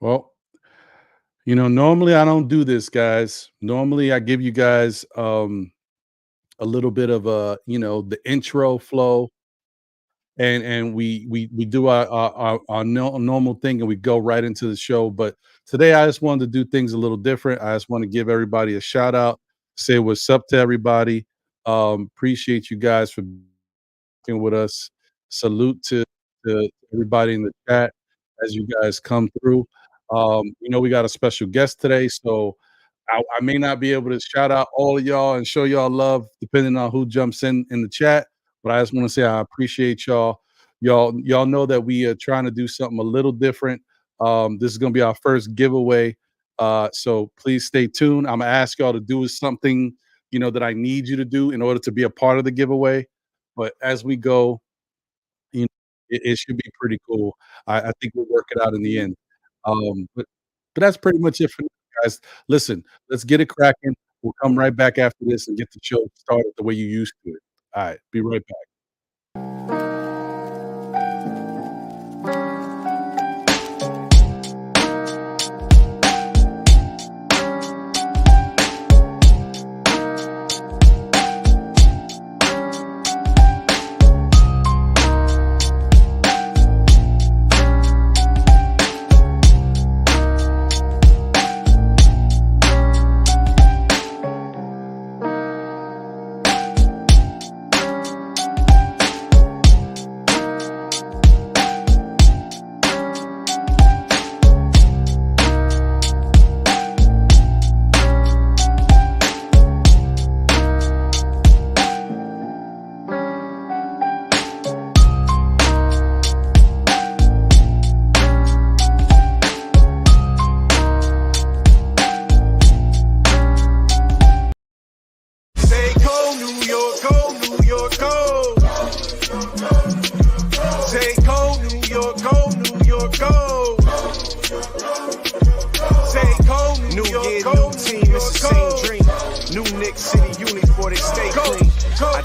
Well, normally I don't do this, guys. Normally I give you guys a little bit of the intro flow, and we do our normal thing, and we go right into the show. But today I just wanted to do things a little different. I just want to give everybody a shout out, say what's up to everybody. Appreciate you guys for being with us. Salute to everybody in the chat as you guys come through. We got a special guest today, so I may not be able to shout out all of y'all and show y'all love depending on who jumps in the chat. But I just want to say I appreciate y'all. Y'all know that we are trying to do something a little different. This is gonna be our first giveaway. So please stay tuned. I'm gonna ask y'all to do something that I need you to do in order to be a part of the giveaway. But as we go, it should be pretty cool. I think we'll work it out in the end. But that's pretty much it for now, guys. Listen, let's get it cracking. We'll come right back after this and get the show started the way you used to it. All right, be right back.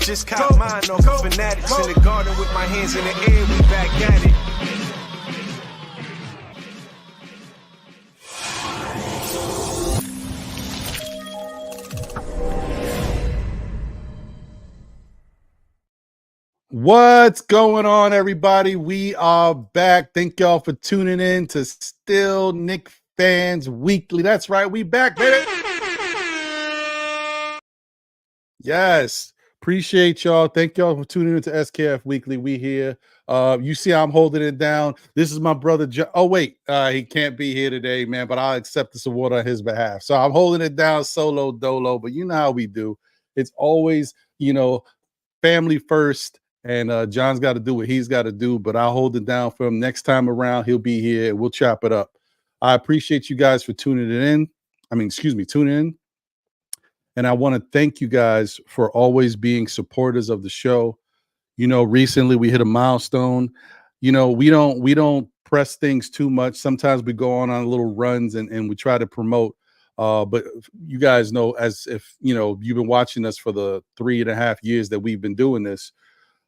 Just caught mine off of fanatics in the garden with my hands in the air, we back at it. What's going on, everybody? We are back. Thank y'all for tuning in to Still Nick Fans Weekly. That's right, we back, baby. Yes. Appreciate y'all. Thank y'all for tuning into SKF Weekly. We here. You see I'm holding it down. This is my brother. Oh, wait. He can't be here today, man, but I'll accept this award on his behalf. So I'm holding it down solo dolo, but you know how we do. It's always, family first, and John's got to do what he's got to do, but I'll hold it down for him. Next time around, he'll be here and we'll chop it up. I appreciate you guys for tuning in. Tuning in. And I want to thank you guys for always being supporters of the show. Recently we hit a milestone. We don't press things too much. Sometimes we go on little runs and we try to promote. But you guys know, as if you've been watching us for the 3.5 years that we've been doing this,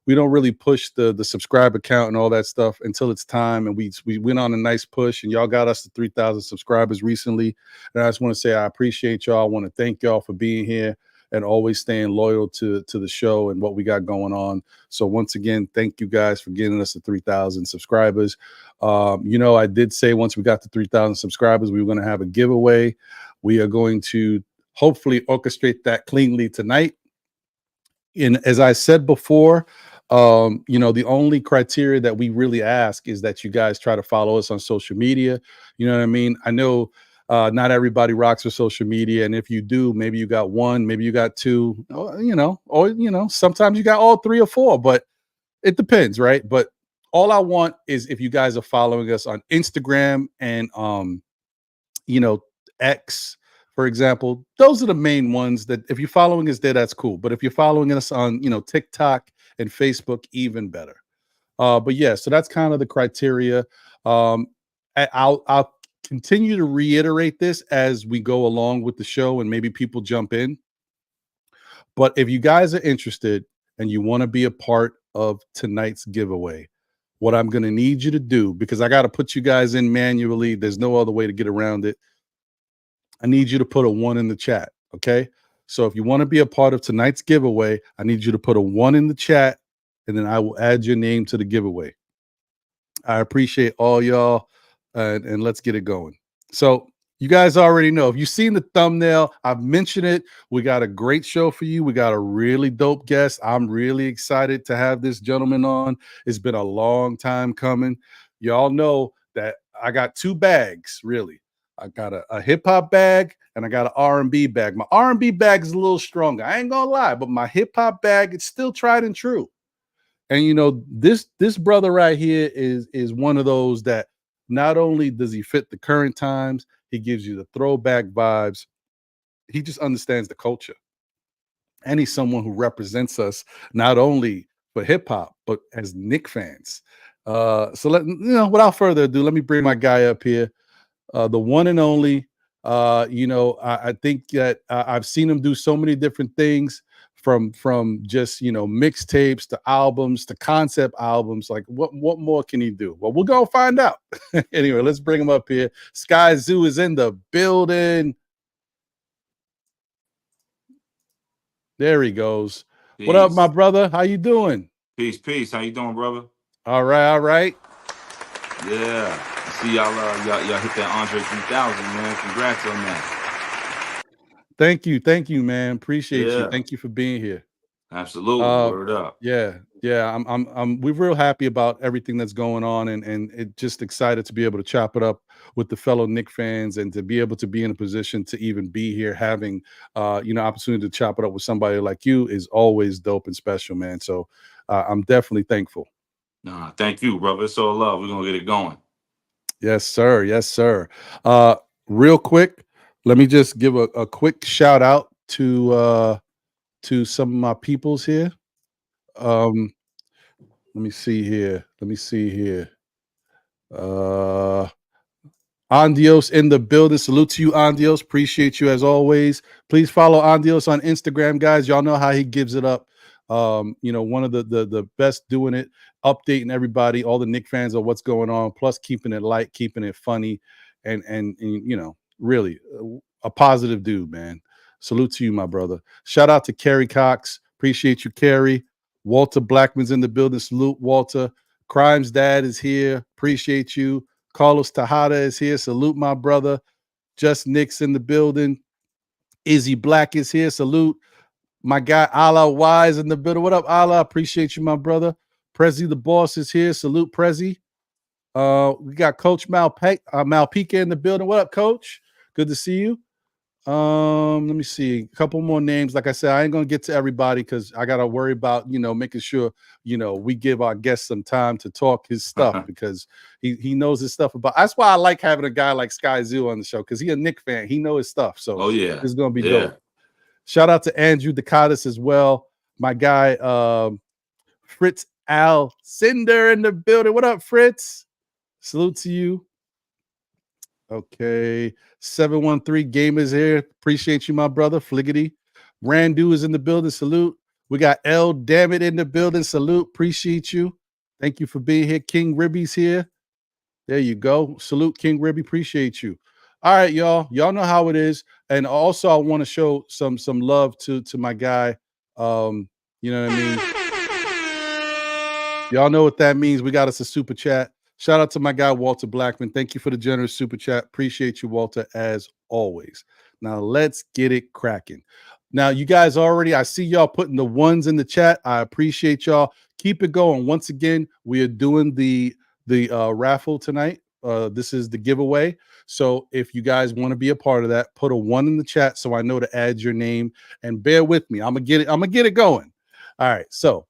we don't really push the subscriber count and all that stuff until it's time. And we went on a nice push, and y'all got us to 3,000 subscribers recently. And I just want to say I appreciate y'all. I want to thank y'all for being here and always staying loyal to the show and what we got going on. So once again, thank you guys for getting us to 3,000 subscribers. I did say once we got to 3,000 subscribers, we were going to have a giveaway. We are going to hopefully orchestrate that cleanly tonight. And as I said before, the only criteria that we really ask is that you guys try to follow us on social media. You know what I mean? I know not everybody rocks with social media, and if you do, maybe you got one, maybe you got two, or sometimes you got all three or four, but it depends, right? But all I want is if you guys are following us on Instagram and X, for example. Those are the main ones that if you're following us there, that's cool. But if you're following us on TikTok and Facebook, even better. But yeah, so that's kind of the criteria. I'll continue to reiterate this as we go along with the show, and maybe people jump in. But if you guys are interested and you want to be a part of tonight's giveaway, what I'm going to need you to do, because I got to put you guys in manually. There's no other way to get around it. I need you to put a 1 in the chat. Okay. So if you want to be a part of tonight's giveaway, I need you to put a 1 in the chat, and then I will add your name to the giveaway. I appreciate all y'all, and let's get it going. So you guys already know. If you've seen the thumbnail, I've mentioned it. We got a great show for you. We got a really dope guest. I'm really excited to have this gentleman on. It's been a long time coming. Y'all know that I got 2 bags, really. I got a hip-hop bag, and I got an R&B bag. My R&B bag is a little stronger. I ain't gonna lie, but my hip-hop bag, it's still tried and true. And you know, this brother right here is one of those that not only does he fit the current times, he gives you the throwback vibes. He just understands the culture. And he's someone who represents us not only for hip hop, but as Knicks fans. So without further ado, let me bring my guy up here. The one and only. I think that I've seen him do so many different things, from just mixtapes to albums to concept albums. Like what more can he do? Well, we're gonna find out. Anyway, let's bring him up here. Skyzoo is in the building. There he goes. Peace. What up, my brother? How you doing? Peace. How you doing, brother? All right. Yeah. See y'all hit that Andre 3000, man. Congrats on that. Thank you, man. Appreciate you. Thank you for being here. Absolutely. Word up. Yeah. We're real happy about everything that's going on, and it just excited to be able to chop it up with the fellow Knicks fans, and to be able to be in a position to even be here, having opportunity to chop it up with somebody like you is always dope and special, man. So I'm definitely thankful. Nah, thank you, brother. It's all love. We're gonna get it going. Yes, sir. Real quick, let me just give a quick shout out to some of my peoples here. Let me see here. Andios in the building. Salute to you, Andios. Appreciate you as always. Please follow Andios on Instagram, guys. Y'all know how he gives it up. One of the best doing it, updating everybody, all the Knicks fans of what's going on, plus keeping it light, keeping it funny, and really a positive dude, man. Salute to you, my brother. Shout out to Kerry Cox. Appreciate you, Kerry. Walter Blackman's in the building. Salute, Walter. Crime's dad is here. Appreciate you. Carlos Tejada is here. Salute, my brother. Just Knicks in the building. Izzy Black is here. Salute. My guy Allah Wise in the building. What up, Allah? Appreciate you, my brother. Prezi the boss is here. Salute, Prezi. We got Coach Malpica in the building. What up, Coach? Good to see you. Let me see a couple more names. Like I said, I ain't gonna get to everybody because I gotta worry about making sure we give our guests some time to talk his stuff, because he knows his stuff about. That's why I like having a guy like Skyzoo on the show, because he's a Knicks fan. He knows his stuff. So it's gonna be dope. Shout out to Andrew Decatus as well. My guy Fritz Al Cinder in the building. What up, Fritz? Salute to you. Okay, 713 Gamers here. Appreciate you, my brother. Fliggity. Randu is in the building. Salute. We got L Dammit in the building. Salute. Appreciate you. Thank you for being here. King Ribby's here. There you go. Salute, King Ribby. Appreciate you. All right, y'all. Y'all know how it is. And also, I want to show some love to my guy. You know what I mean? Y'all know what that means. We got us a super chat. Shout out to my guy, Walter Blackman. Thank you for the generous super chat. Appreciate you, Walter, as always. Now, let's get it cracking. Now, you guys I see y'all putting the ones in the chat. I appreciate y'all. Keep it going. Once again, we are doing the raffle tonight. This is the giveaway. So if you guys want to be a part of that, put a 1 in the chat so I know to add your name. And bear with me. I'm gonna get it going. All right. So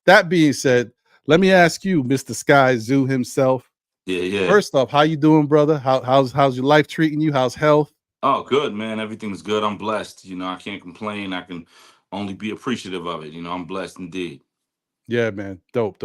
that being said, let me ask you, Mr. Skyzoo himself. Yeah. First off, how you doing, brother? How's your life treating you? How's health? Oh, good, man. Everything's good. I'm blessed. I can't complain. I can only be appreciative of it. I'm blessed indeed. Yeah, man. Dope.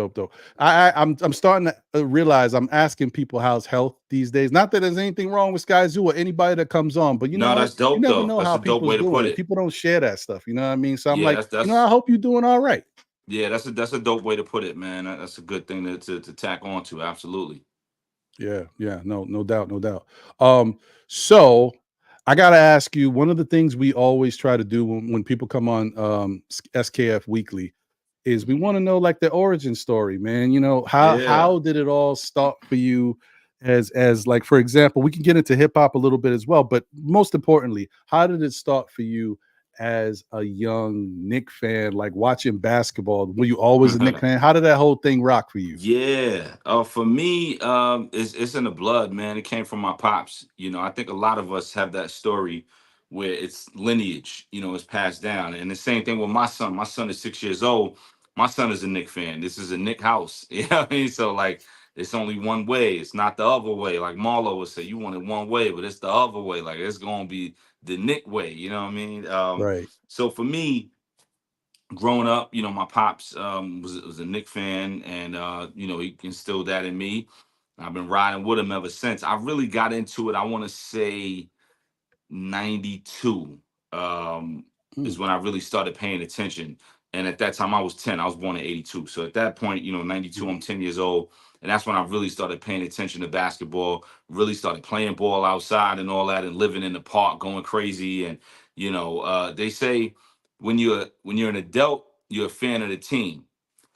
I'm starting to realize I'm asking people how's health these days. Not that there's anything wrong with Skyzoo or anybody that comes on, but no, that's dope. You never though. know That's how a dope people's way to doing. put it. People don't share that stuff. You know what I mean? So I'm I hope you're doing all right. Yeah, that's a dope way to put it, man. That's a good thing to tack on to. Absolutely. Yeah, yeah, no doubt, no doubt. So I gotta ask you, one of the things we always try to do when people come on SKF Weekly is we want to know like the origin story, man. You know, Yeah. how did it all start for you as like for example, we can get into hip hop a little bit as well, but most importantly, how did it start for you as a young Knick fan, like watching basketball? Were you always a Knick fan? How did that whole thing rock for you? Yeah. For me, it's in the blood, man. It came from my pops. You know, I think a lot of us have that story where it's lineage, you know, it's passed down. And the same thing with my son. My son is 6 years old. My son is a Knick fan. This is a Knick house. You know what I mean? So like it's only one way. It's not the other way. Like Marlo would say, you want it one way, but it's the other way. Like it's gonna be the Knick way. You know what I mean? Right. So for me, growing up, you know, my pops was a Knick fan, and you know, he instilled that in me. I've been riding with him ever since. I really got into it. I want to say 92 um, Mm, is when I really started paying attention. And at that time, I was 10. I was born in 82. So at that point, you know, 92, I'm mhm. 10 years old. And that's when I really started paying attention to basketball, really started playing ball outside and all that, and living in the park, going crazy. And, you know, they say when you're an adult, you're a fan of the team.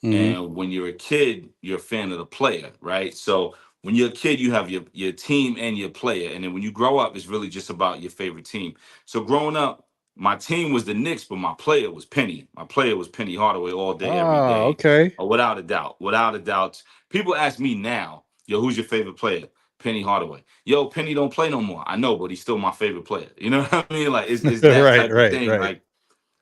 Mhm. And when you're a kid, you're a fan of the player, right? So when you're a kid, you have your team and your player. And then when you grow up, it's really just about your favorite team. So growing up, my team was the Knicks, but my player was Penny. My player was Penny Hardaway all day, every Ah, day. okay. Without a doubt. Without a doubt. People ask me now, yo, who's your favorite player? Penny Hardaway. Yo, Penny don't play no more. I know, but he's still my favorite player. You know what I mean? Like it's that Right, type of right, thing. right. Like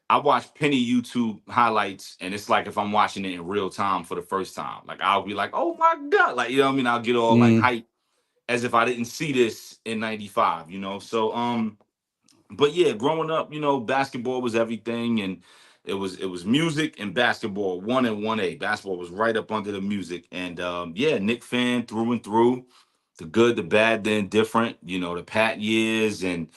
I watch Penny YouTube highlights, and it's like if I'm watching it in real time for the first time. Like I'll be like, "Oh my god!" Like you know what I mean? I'll get all like Mm, hype as if I didn't see this in '95. You know, so but yeah, growing up, you know, basketball was everything, and it was music and basketball, 1 and 1A. Basketball was right up under the music, and yeah, Nick fan through and through, the good, the bad, the indifferent. You know, the Pat years and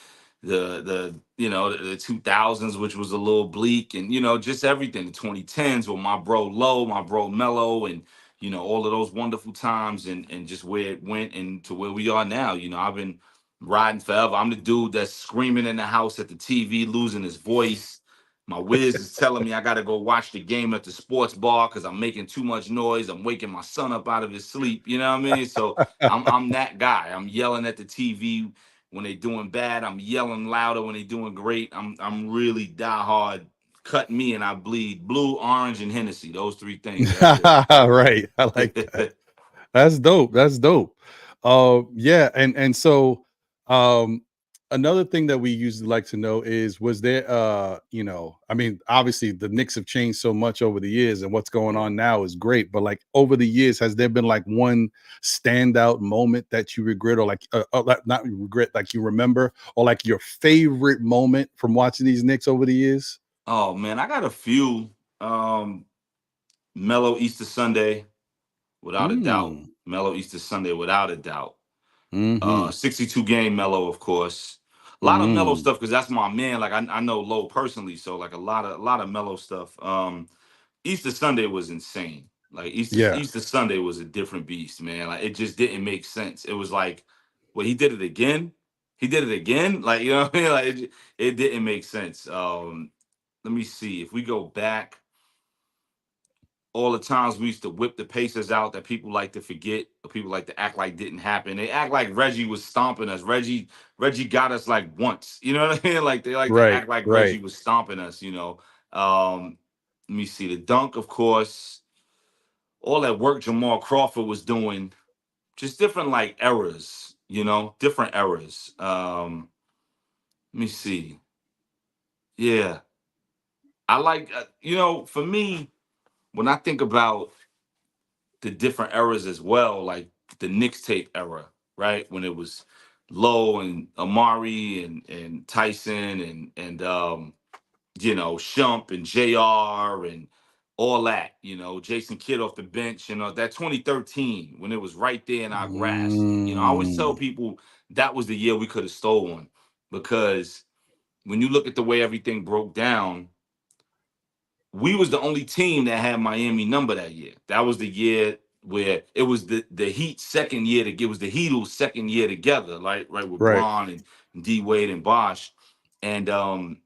the you know the 2000s, which was a little bleak, and you know just everything. The 2010s with my bro Low, my bro Mello, and you know all of those wonderful times, and just where it went and to where we are now. You know, I've been riding forever. I'm the dude that's screaming in the house at the TV, losing his voice. My whiz is telling me I gotta go watch the game at the sports bar because I'm making too much noise. I'm waking my son up out of his sleep. You know what I mean? So I'm that guy. I'm yelling at the TV when they doing bad. I'm yelling louder when they doing great. I'm really diehard. Cut me and I bleed. Blue, orange, and Hennessy. Those three things. That's right. I like that. it. That's dope. That's dope. Yeah, and so um another thing that we usually like to know is was there you know, I mean, obviously the Knicks have changed so much over the years and what's going on now is great, but like over the years has there been like one standout moment that you regret or like like, not regret like you remember or like your favorite moment from watching these Knicks over the years? Oh man, I got a few. Um, Mellow Easter Sunday, without a doubt. Mm. Mellow Easter Sunday, without a doubt. Mhm. 62 game Mellow, of course. A lot of Mellow Mm. stuff because that's my man. Like I know Low personally, so like a lot of Mellow stuff. Easter Sunday was insane. Like Yeah. Easter Sunday was a different beast, man. Like it just didn't make sense. It was like, well, he did it again. He did it again. Like you know what I mean? Like it didn't make sense. Let me see if we go back all the times we used to whip the Pacers out that people like to forget or people like to act like didn't happen. They act like Reggie was stomping us. Reggie got us like once. You know what I mean? Like they like to Right. act like Right. Reggie was stomping us, you know. Let me see the dunk, of course. All that work Jamal Crawford was doing, just different like errors, you know, different errors. Let me see. Yeah. I like you know, for me, when I think about the different eras as well, like the Knicks tape era, right? When it was Low and Amari and Tyson and you know, Shump and JR and all that, you know, Jason Kidd off the bench, you know, that 2013 when it was right there in our grasp. You know, I always tell Mm. people that was the year we could have stolen because when you look at the way everything broke down, we was the only team that had Miami number that year. That was the year where it was the Heat second year to it was the Heatles second year together, right with Right. Braun and D Wade and Bosh. And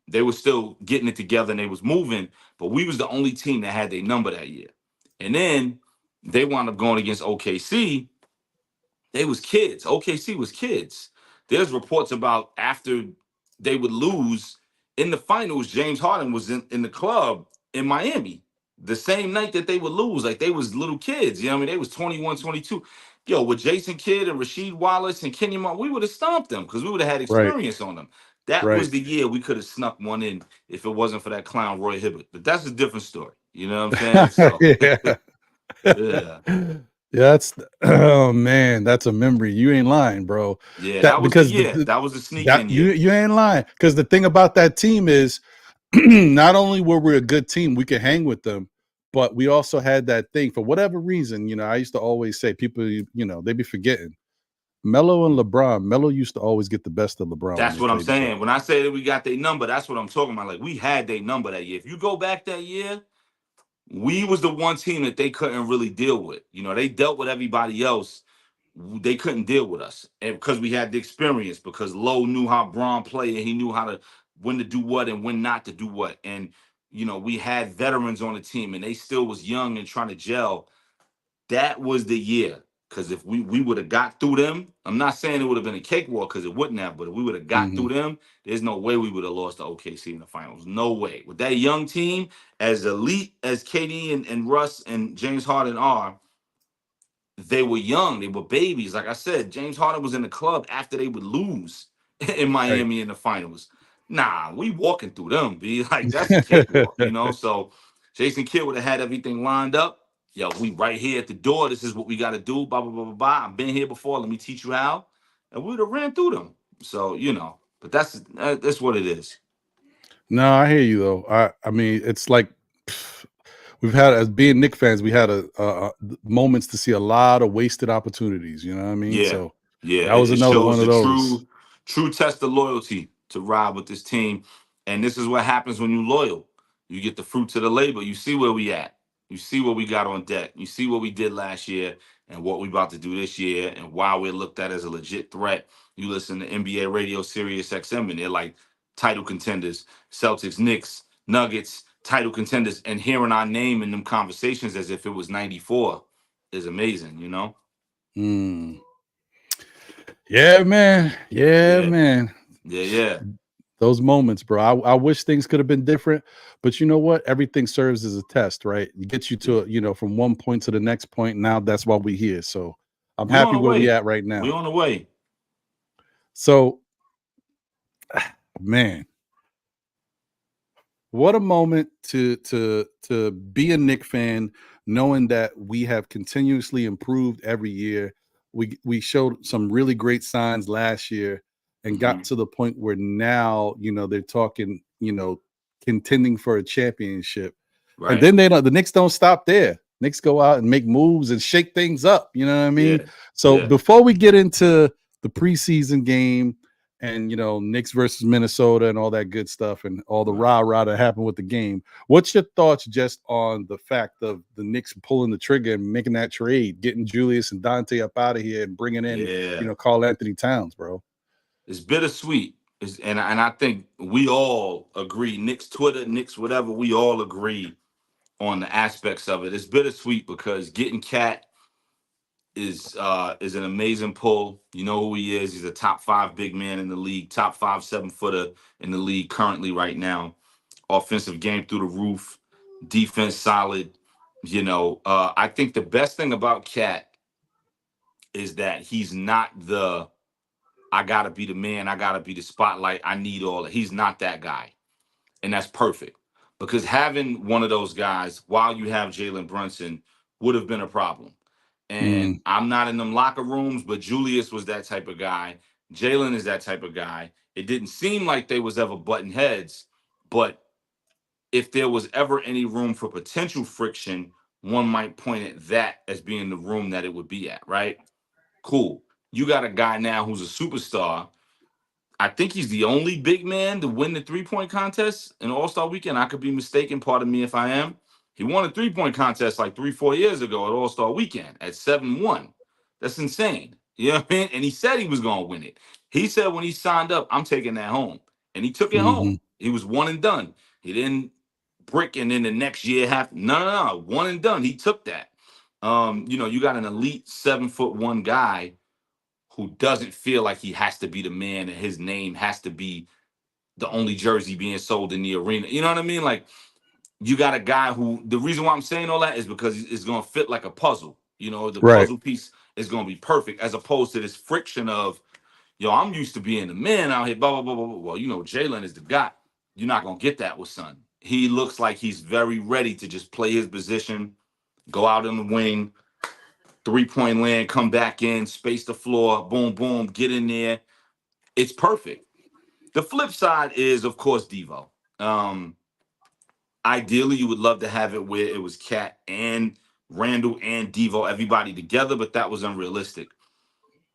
they were still getting it together and they was moving, but we was the only team that had their number that year. And then they wound up going against OKC. They was kids. OKC was kids. There's reports about after they would lose in the finals, James Harden was in the club in Miami the same night that they would lose. Like they was little kids. You know what I mean? They was 21, 22. Yo, with Jason Kidd and Rasheed Wallace and Kenyon Martin, we would have stomped them because we would have had Right. experience on them. That Right. was the year we could have snuck one in if it wasn't for that clown Roy Hibbert. But that's a different story. You know what I'm saying? So Yeah. yeah. Yeah, oh man, that's a memory. You ain't lying, bro. Yeah, That that was the because year. That was the sneak that in year. you ain't lying. Because the thing about that team is not only were we a good team, we could hang with them, but we also had that thing for whatever reason. I used to always say people, they be forgetting Melo and LeBron. Melo used to always get the best of LeBron when That's they what I'm played each saying. other. When I say that we got their number, that's what I'm talking about. Like we had their number that year. If you go back that year, we was the one team that they couldn't really deal with. They dealt with everybody else. They couldn't deal with us, and because we had the experience. Because Lowe knew how Braun played, and he knew how to when to do what and when not to do what. And we had veterans on the team, and they still was young and trying to gel. That was the year. Because if we would have got through them, I'm not saying it would have been a cakewalk because it wouldn't have, but if we would have got Hmm. through them, there's no way we would have lost to OKC in the finals. No way. With that young team, as elite as KD and Russ and James Harden are, they were young. They were babies. Like I said, James Harden was in the club after they would lose in Right. Miami in the finals. Nah, we walking through them, be like that's a cakewalk. So Jason Kidd would have had everything lined up. Yo, we right here at the door. This is what we got to do. Blah blah blah blah blah. I've been here before. Let me teach you how. And we would have ran through them. So but that's what it is. No, I hear you though. I mean, it's like we've had, as being Knicks fans, we had a moments to see a lot of wasted opportunities. You know what I mean? Yeah, So yeah. that was It another shows one of the those. true test of loyalty to ride with this team. And this is what happens when you loyal. You get the fruits of the labor. You see where we at. You see what we got on deck. You see what we did last year and what we about to do this year and why we're looked at as a legit threat. You listen to NBA radio, Sirius XM, and they're like title contenders, Celtics, Knicks, Nuggets, title contenders, and hearing our name in them conversations as if it was 94 is amazing. Mm. Yeah, man. Yeah, Yeah. man. Yeah. Those moments, bro. I wish things could have been different, but you know what? Everything serves as a test, right? It gets you Yeah. to, from one point to the next point. Now that's why we're here. So I'm We on happy the where we way. at right We now. on the way. So, man, what a moment to be a Knicks fan, knowing that we have continuously improved every year. We showed some really great signs last year and got Hmm. to the point where now, they're talking, contending for a championship. And Right. then the Knicks don't stop there. Knicks go out and make moves and shake things up. You know what I mean? Yeah. So Yeah. before we get into the preseason game and Knicks versus Minnesota and all that good stuff and all the Right. rah-rah that happened with the game, what's your thoughts just on the fact of the Knicks pulling the trigger and making that trade, getting Julius and Donte up out of here and bringing in, Yeah. Karl Anthony Towns, bro? It's bittersweet. And I think we all agree, Knicks Twitter, Knicks whatever, we all agree on the aspects of it. It's bittersweet because getting Cat is an amazing pull. You know who he is. He's a top 5 big man in the league, top 5 7-footer in the league currently right now. Offensive game through the roof, defense solid. I think the best thing about Cat is that he's not the I gotta be the man, I gotta be the spotlight, I need all that. He's not that guy. And that's perfect. Because having one of those guys while you have Jalen Brunson would have been a problem. And Mm, I'm not in them locker rooms, but Julius was that type of guy. Jalen is that type of guy. It didn't seem like they was ever button heads, but if there was ever any room for potential friction, one might point at that as being the room that it would be at, right? Cool. You got a guy now who's a superstar. I think he's the only big man to win the 3-point contest in All-Star Weekend. I could be mistaken. Pardon me if I am. He won a 3-point contest like 3-4 years ago at All-Star Weekend at 7-1. That's insane. You know what I mean? And he said he was going to win it. He said when he signed up, I'm taking that home. And he took it Mm-hmm. home. He was one and done. He didn't brick and then the next year have no. One and done. He took that. You got an elite 7'1" guy who doesn't feel like he has to be the man and his name has to be the only jersey being sold in the arena. You know what I mean? Like, you got a guy who, the reason why I'm saying all that is because it's going to fit like a puzzle. The Right. puzzle piece is going to be perfect as opposed to this friction of, yo, I'm used to being the man out here, blah, blah, blah, blah, blah. Well, Jalen is the guy. You're not going to get that with Son. He looks like he's very ready to just play his position, go out in the wing, 3-point land, come back in, space the floor, boom, boom, get in there. It's perfect. The flip side is, of course, Devo. Ideally, you would love to have it where it was Cat and Randall and Devo, everybody together, but that was unrealistic.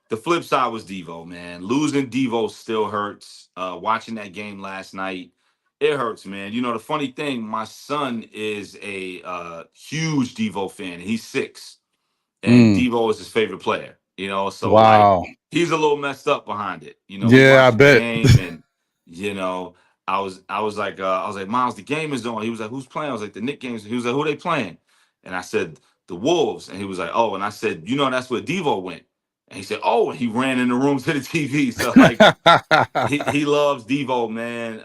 The flip side was Devo, man. Losing Devo still hurts. Watching that game last night, it hurts, man. The funny thing, my son is a huge Devo fan. He's 6. And Devo is his favorite player, so like Wow. he's a little messed up behind it. We Yeah, I watched the bet. game and I was like, Miles, the game is on. He was like, who's playing? I was like, the Knicks games. He was like, who they playing? And I said, the Wolves. And he was like, oh, and I said, that's where Devo went. And he said, oh, and he ran in the room to the TV. So like he loves Devo, man.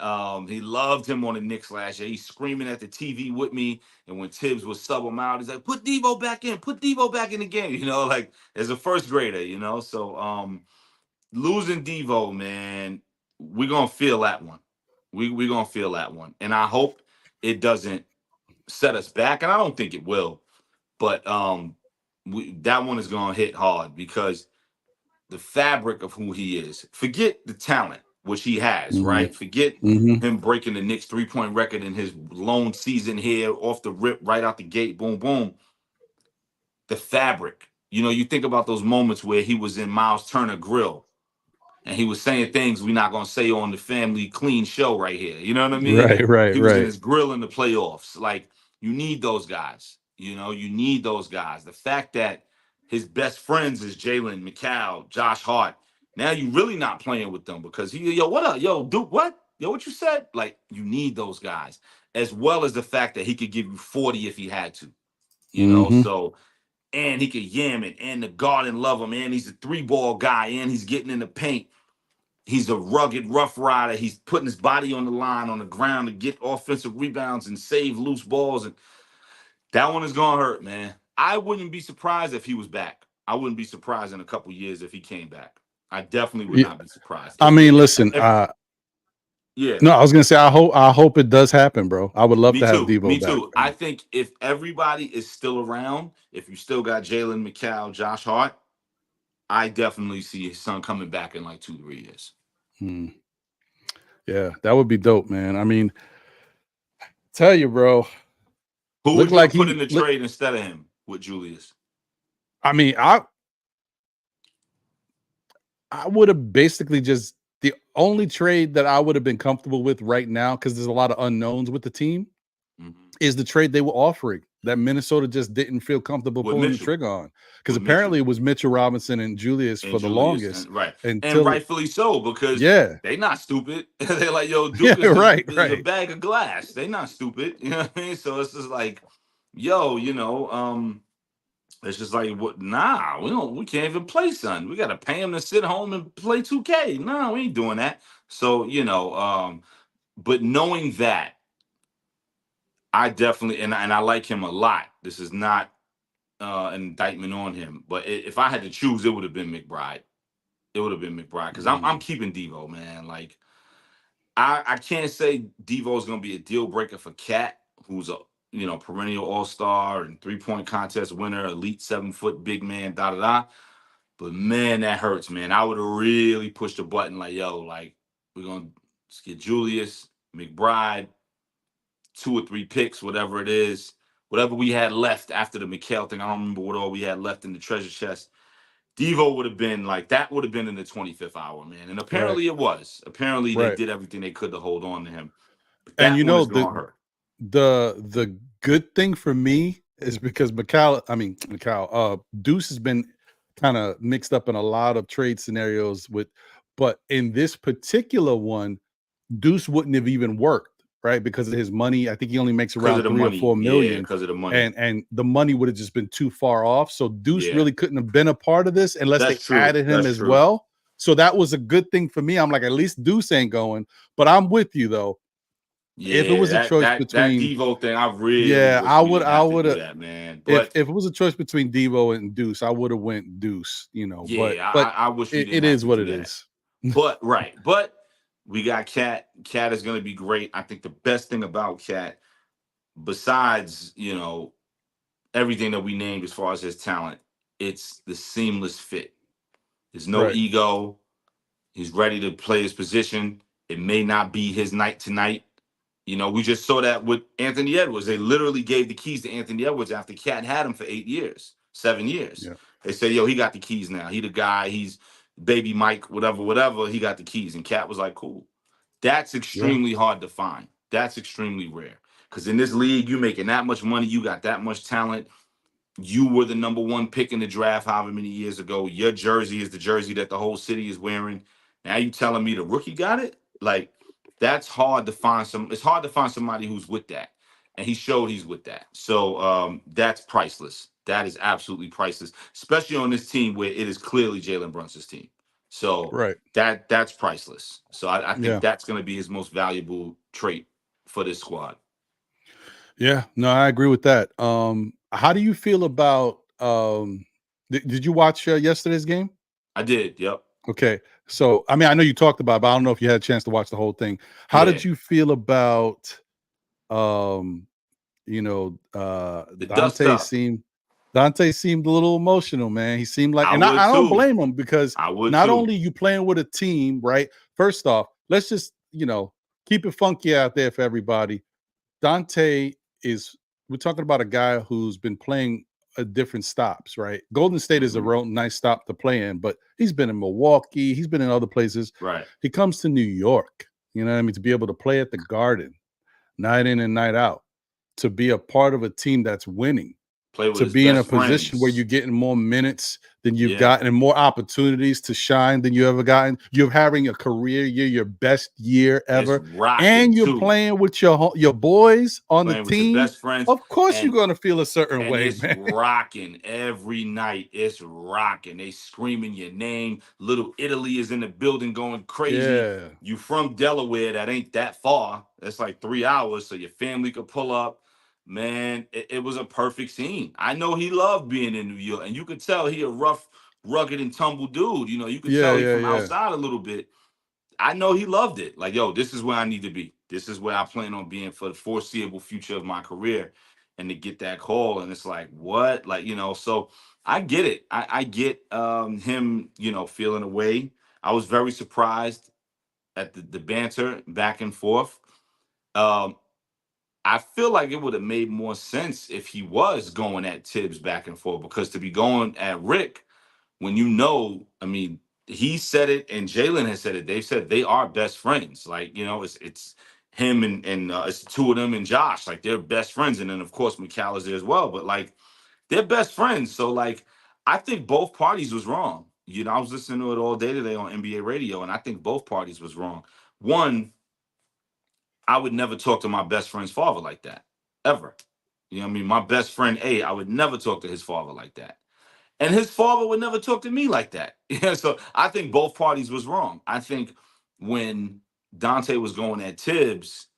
He loved him on the Knicks last year. He's screaming at the TV with me. And when Tibbs would sub him out, he's like, put Devo back in the game, like as a first grader, So losing Devo, man, we're gonna feel that one. We're gonna feel that one. And I hope it doesn't set us back. And I don't think it will, but that one is gonna hit hard because the fabric of who he is. Forget the talent, which he has, Mm-hmm. right? Forget Mm-hmm. him breaking the Knicks 3-point record in his lone season here off the rip, right out the gate, boom, boom. The fabric. You think about those moments where he was in Miles Turner Grill and he was saying things we're not going to say on the family clean show right here. You know what I mean? Right, And right, he was in right. his grill in the playoffs. Like, you need those guys. You need those guys. The fact that his best friends is Jalen, McCall, Josh Hart. Now you really not playing with them because what up? Yo, Duke, what? Yo, what you said? Like, you need those guys. As well as the fact that he could give you 40 if he had to. Mm-hmm. So, and he could yam it, and the Garden love him, and he's a 3-ball guy, and he's getting in the paint. He's a rugged rough rider. He's putting his body on the line on the ground to get offensive rebounds and save loose balls. And that one is going to hurt, man. I wouldn't be surprised if he was back. I wouldn't be surprised in a couple years if he came back. I definitely would Yeah. not be surprised. I mean, listen, Yeah. no, I was gonna say I hope it does happen, bro. I would love Me to have too. Devo Me back, too. I man. think if everybody is still around, if you still got Jalen, McCall, Josh Hart, I definitely see his son coming back in like 2-3 years. Hmm. Yeah, that would be dope, man. I mean, tell you, bro. Who Look would you like have put he in the look. trade instead of him with Julius? I mean, I would have basically just the only trade that I would have been comfortable with right now, because there's a lot of unknowns with the team, is the trade they were offering that Minnesota just didn't feel comfortable With pulling the Mitchell. trigger on. Because With Mitchell apparently it was Mitchell Robinson and Julius and for the Julius, longest and right, and until rightfully so because yeah, they not stupid. They're like, yo, yeah, Duke right, is a right. bag of glass. They not stupid. You know what I mean? So it's just like, yo, it's just like, what? Nah, we can't even play, son. We got to pay him to sit home and play 2K. No, we ain't doing that. So but knowing that, I definitely and I like him a lot. This is not an indictment on him, but if I had to choose, it would have been McBride. It would have been McBride because I'm keeping Devo, man. Like I can't say Devo is going to be a deal breaker for Cat, who's a perennial All-Star and 3-point contest winner, elite 7-foot big man, da da da. But man, that hurts, man. I would have really pushed the button, like, yo, like we're gonna get Julius McBride, 2 or 3 picks, whatever it is, whatever we had left after the McHale thing. I don't remember what all we had left in the treasure chest. Devo would have been like that. Would have been in the 25th hour, man. And Right. apparently it was. Apparently they Right. did everything they could to hold on to him. But And that you one know is gonna hurt. the good thing for me is because Deuce has been kind of mixed up in a lot of trade scenarios but in this particular one, Deuce wouldn't have even worked, right? Because of his money. I think he only makes Because of around the 3 or money. 4 Yeah, million. because of the money. And the money would have just been too far off. So Deuce Yeah. really couldn't have been a part of this unless they That's true. added him That's as true. well. So that was a good thing for me. I'm like, at least Deuce ain't going. But I'm with you though. If it Yeah, was a choice that between, Devo thing, I really yeah, wish we didn't I have to would do have. that, man. If But it was a choice between Devo and Deuce, I would have went Deuce. yeah, But I wish we didn't it have is to what do it that. is. But right, but we got Cat. Cat is gonna be great. I think the best thing about Cat, besides everything that we named as far as his talent, it's the seamless fit. There's no Right. ego. He's ready to play his position. It may not be his night tonight. We just saw that with Anthony Edwards. They literally gave the keys to Anthony Edwards after Cat had him for 8 years, 7 years. Yeah. They said, yo, he got the keys now. He the guy. He's baby Mike, whatever, whatever. He got the keys. And Cat was like, cool. That's Yeah. extremely hard to find. That's extremely rare. Because in this league, you making that much money. You got that much talent. You were the number one pick in the draft however many years ago. Your jersey is the jersey that the whole city is wearing. Now you telling me the rookie got it? Like, that's hard to find it's hard to find somebody who's with that. And he showed he's with that. So that's priceless. That is absolutely priceless, especially on this team where it is clearly Jalen Brunson's team. So Right. that's priceless. So I think Yeah. that's going to be his most valuable trait for this squad. Yeah, no, I agree with that. How do you feel about did you watch yesterday's game? I did. Yep. Okay. So, I mean, I know you talked about it, but I don't know if you had a chance to watch the whole thing. How Yeah. did you feel about The dust up. Dante seemed a little emotional, man. He seemed like, I and would I don't too. blame him because I would not too. only you playing with a team, right? First off, let's just, keep it funky out there for everybody. Dante we're talking about a guy who's been playing at different stops, right? Golden State is a real nice stop to play in, but he's been in Milwaukee, he's been in other places. Right. He comes to New York, you know what I mean, to be able to play at the Garden night in and night out, to be a part of a team that's winning, Play with to his be in a best position where friends. you're getting more minutes than you've gotten and more opportunities to shine than you ever gotten. You're having a career year, your best year ever, It's rocking and you're too. playing with your boys on Playing the with your team. best friends. Of course, you're And going to feel a certain and way, it's man. rocking every night. It's rocking. They screaming your name. Little Italy is in the building going crazy. Yeah, You from Delaware, that ain't that far. That's like 3 hours, so your family could pull up. Man, it was a perfect scene. I know he loved being in New York, and you could tell he a rough, rugged, and tumble dude. You could yeah, tell he yeah, from yeah. outside a little bit. I know he loved it. Like, yo, this is where I need to be. This is where I plan on being for the foreseeable future of my career. And to get that call, and it's like, what? Like, so I get it. I get him, feeling away. I was very surprised at the banter back and forth. Um, I feel like it would have made more sense if he was going at Tibbs back and forth, because to be going at Rick when I mean, he said it and Jalen has said it. They've said they are best friends. Like, it's him and it's the two of them and Josh. Like, they're best friends. And then of course Mikal is there as well. But like, they're best friends. So like, I think both parties was wrong. I was listening to it all day today on NBA radio, and I think both parties was wrong. One, I would never talk to my best friend's father like that. Ever. You know what I mean? My best friend I would never talk to his father like that. And his father would never talk to me like that. So I think both parties was wrong. I think when Dante was going at Tibbs,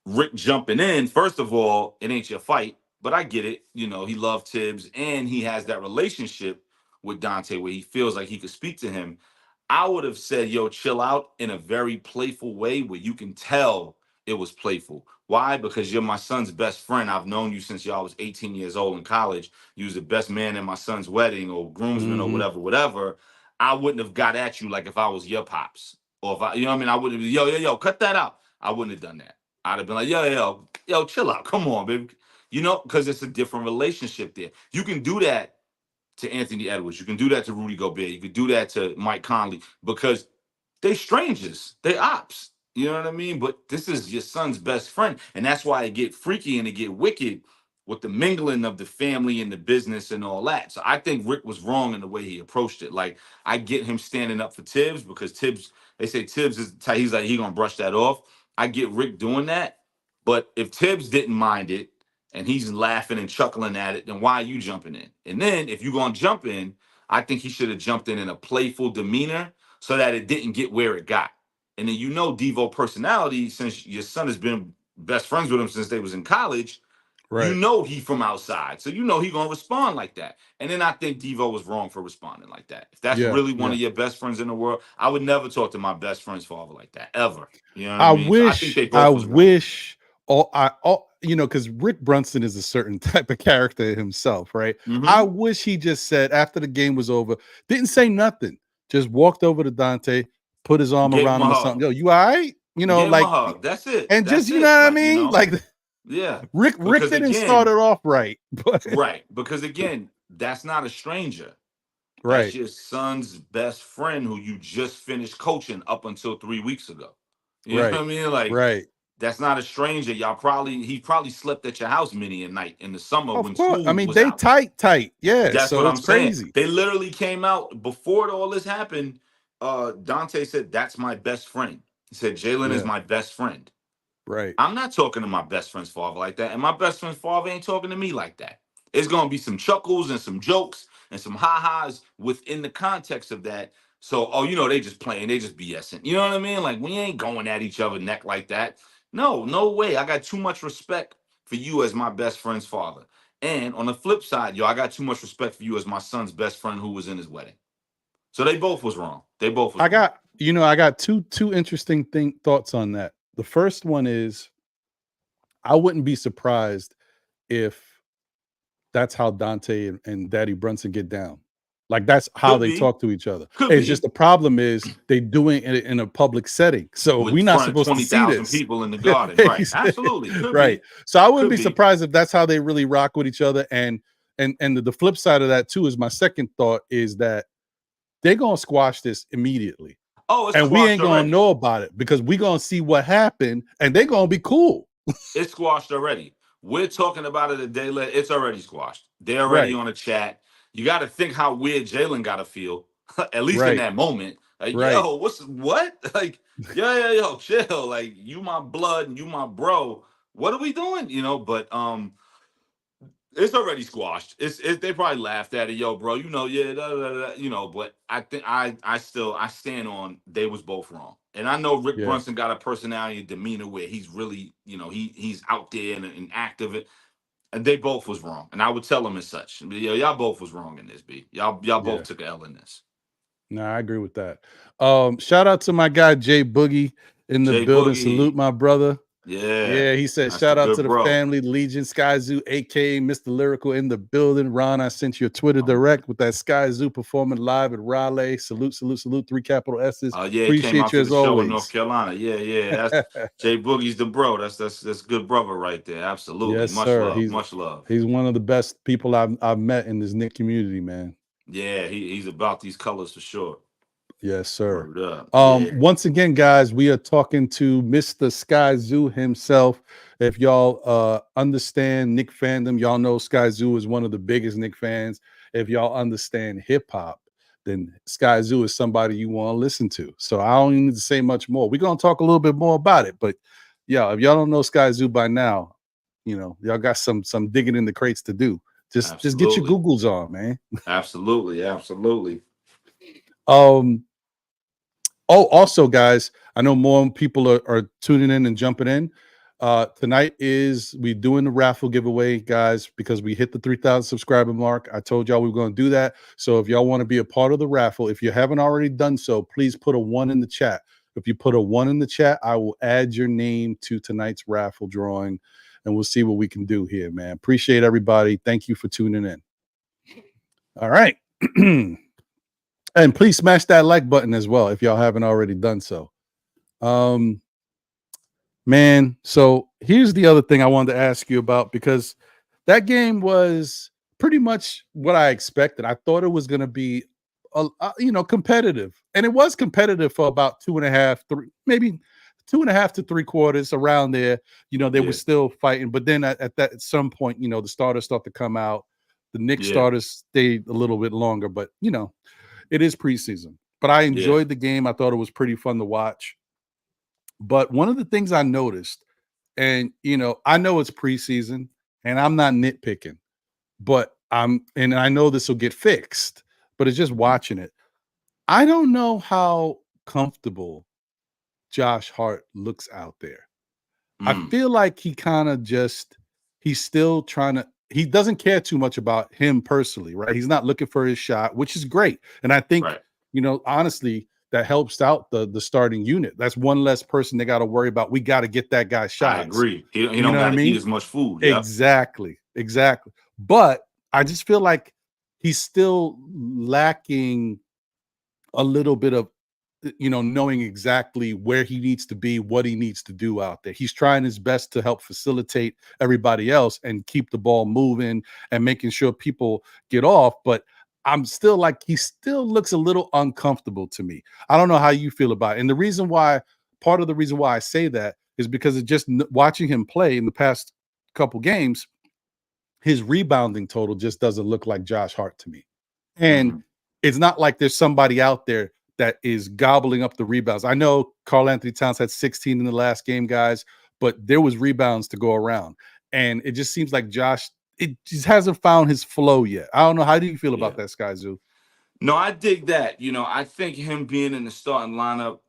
Rick jumping in, first of all, it ain't your fight, but I get it. He loved Tibbs and he has that relationship with Dante where he feels like he could speak to him. I would have said, yo, chill out, in a very playful way where you can tell it was playful. Why? Because you're my son's best friend. I've known you since y'all was 18 years old in college. You was the best man in my son's wedding or groomsman or Mhm. whatever. I wouldn't have got at you like if I was your pops. Or if I, you know what I mean? I wouldn't have, yo, cut that out. I wouldn't have done that. I'd have been like, yo, chill out. Come on, baby. Because it's a different relationship there. You can do that to Anthony Edwards. You can do that to Rudy Gobert. You can do that to Mike Conley because they strangers. They ops. You know what I mean? But this is your son's best friend. And that's why it get freaky and it get wicked with the mingling of the family and the business and all that. So I think Rick was wrong in the way he approached it. Like, I get him standing up for Tibbs because Tibbs, they say Tibbs is the type, he's like, he gonna brush that off. I get Rick doing that. But if Tibbs didn't mind it and he's laughing and chuckling at it, then why are you jumping in? And then if you're gonna jump in, I think he should have jumped in a playful demeanor so that it didn't get where it got. And then Devo personality, since your son has been best friends with him since they was in college, Right. he from outside. So he gonna respond like that. And then I think Devo was wrong for responding like that. If that's Yeah. really one Yeah. of your best friends in the world, I would never talk to my best friend's father like that, ever. You know what I I mean? So I think wish, they I both was wrong. wish because Rick Brunson is a certain type of character himself, right? I wish he just said after the game was over, didn't say nothing, just walked over to Donte, put his arm Gave around him a him or hug. something. Yo, you all right? Gave him a Like, hug. That's it. and just, That's you know it. what I Like, mean? Like, yeah. Rick Because didn't start again, it off right, but right. Because again, that's not a stranger. That's right, your son's best friend who you just finished coaching up until 3 weeks ago. You know what right, I mean? Like, right. that's not a stranger. He probably slept at your house many a night in the summer Of when course. I school mean, was they out. tight. Yeah. That's So what I'm it's saying. crazy. They literally came out before all this happened. Dante said, "That's my best friend." He said, "Jalen is Yeah. my best friend." Right. I'm not talking to my best friend's father like that, and my best friend's father ain't talking to me like that. It's gonna be some chuckles and some jokes and some ha-has within the context of that. So, they just playing, they just BSing. You know what I mean? Like, we ain't going at each other neck like that. No way. I got too much respect for you as my best friend's father. And on the flip side, I got too much respect for you as my son's best friend who was in his wedding. So they both was wrong. They both was I wrong. got two interesting thoughts on that. The first one is I wouldn't be surprised if that's how Dante and Daddy Brunson get down. Like that's how Could they be. talk to each other. Could It's just be. the problem is they doing it in a public setting. So With we're not front of supposed to see 20,000 this. people in the garden. Right. Absolutely. Could Right. be. So I wouldn't Could be be. surprised if that's how they really rock with each other. And the flip side of that too is my second thought is that they're gonna squash this immediately. Oh, it's And we squashed ain't gonna already. know about it because we're gonna see what happened and they're gonna be cool. It's squashed already. We're talking about it a day later. It's already squashed. They're already Right, on a chat. You got to think how weird Jalen got to feel, at least in right, that moment. Like, right. yo, what? Like, yo, chill. Like, you my blood and you my bro. What are we doing? But it's already squashed. They probably laughed at it, yo, bro. Yeah, da, da, da, But I think I stand on they was both wrong, and I know Rick Yeah. Brunson got a personality and demeanor where he's really, he's out there and active, and they both was wrong, and I would tell them as such. Yo, y'all both was wrong in this, B. Y'all both Yeah. took a L in this. No, I agree with that. Shout out to my guy Jay Boogie in the Jay building. Salute Boogie, my brother. yeah, Yeah, he said, that's the shout out to good the bro. family, Legion, Skyzoo, aka Mr. Lyrical in the building. Ron, I sent you a Twitter Um, direct with that Skyzoo performing live at Raleigh. Salute, 3 capital S's. Yeah, he came Appreciate out you to the as show in North always. Carolina. Yeah. That's Jay Boogie's the bro. That's good brother right there. Absolutely. Yes, Much sir. love. Much love. He's one of the best people I've met in this Nick community, man. Yeah, he's about these colors for sure. Yes, sir. Word up. Yeah. Once again, guys, we are talking to Mr. Skyzoo himself. If y'all understand Nick fandom, y'all know Skyzoo is one of the biggest Nick fans. If y'all understand hip hop, then Skyzoo is somebody you want to listen to. So I don't even need to say much more. We're gonna talk a little bit more about it, but yeah, if y'all don't know Skyzoo by now, y'all got some digging in the crates to do. Just get your Absolutely. Googles on, man. Absolutely. Oh, also, guys, I know more people are tuning in and jumping in. Tonight we're doing the raffle giveaway, guys, because we hit the 3,000 subscriber mark. I told y'all we were going to do that. So if y'all want to be a part of the raffle, if you haven't already done so, please put a 1 in the chat. If you put a 1 in the chat, I will add your name to tonight's raffle drawing, and we'll see what we can do here, man. Appreciate everybody. Thank you for tuning in. All right. And please smash that like button as well if y'all haven't already done so. Man, so here's the other thing I wanted to ask you about, because that game was pretty much what I expected. I thought it was going to be, competitive, and it was competitive for about 2.5, 3, maybe 2.5 to 3 quarters around there. They were Yeah, still fighting, but then at some point, the starters start to come out. The Knicks yeah, starters stayed a little bit longer, but it is preseason. But I yeah. enjoyed the game. I thought it was pretty fun to watch. But one of the things I noticed, and I know it's preseason, and I'm not nitpicking, but I know this will get fixed, but it's just watching it. I don't know how comfortable Josh Hart looks out there. I Mm, feel like he's still trying to, he doesn't care too much about him personally, right? He's not looking for his shot, which is great. And I think, right. honestly, that helps out the starting unit. That's one less person they got to worry about. We got to get that guy I shots. agree. He You don't know what got I to eat mean? as much food. Yep. Exactly. Exactly. But I just feel like he's still lacking a little bit of knowing exactly where he needs to be, what he needs to do out there. He's trying his best to help facilitate everybody else and keep the ball moving and making sure people get off, but I'm still like, he still looks a little uncomfortable to me. I don't know how you feel about it. And part of the reason why I say that is because of just watching him play in the past couple games, his rebounding total just doesn't look like Josh Hart to me. And Hmm. it's not like there's somebody out there that is gobbling up the rebounds. I know Karl Anthony Towns had 16 in the last game, guys, but there was rebounds to go around. And it just seems like Josh, it just hasn't found his flow yet. I don't know. How do you feel Yeah. about that, Skyzoo? No, I dig that. I think him being in the starting lineup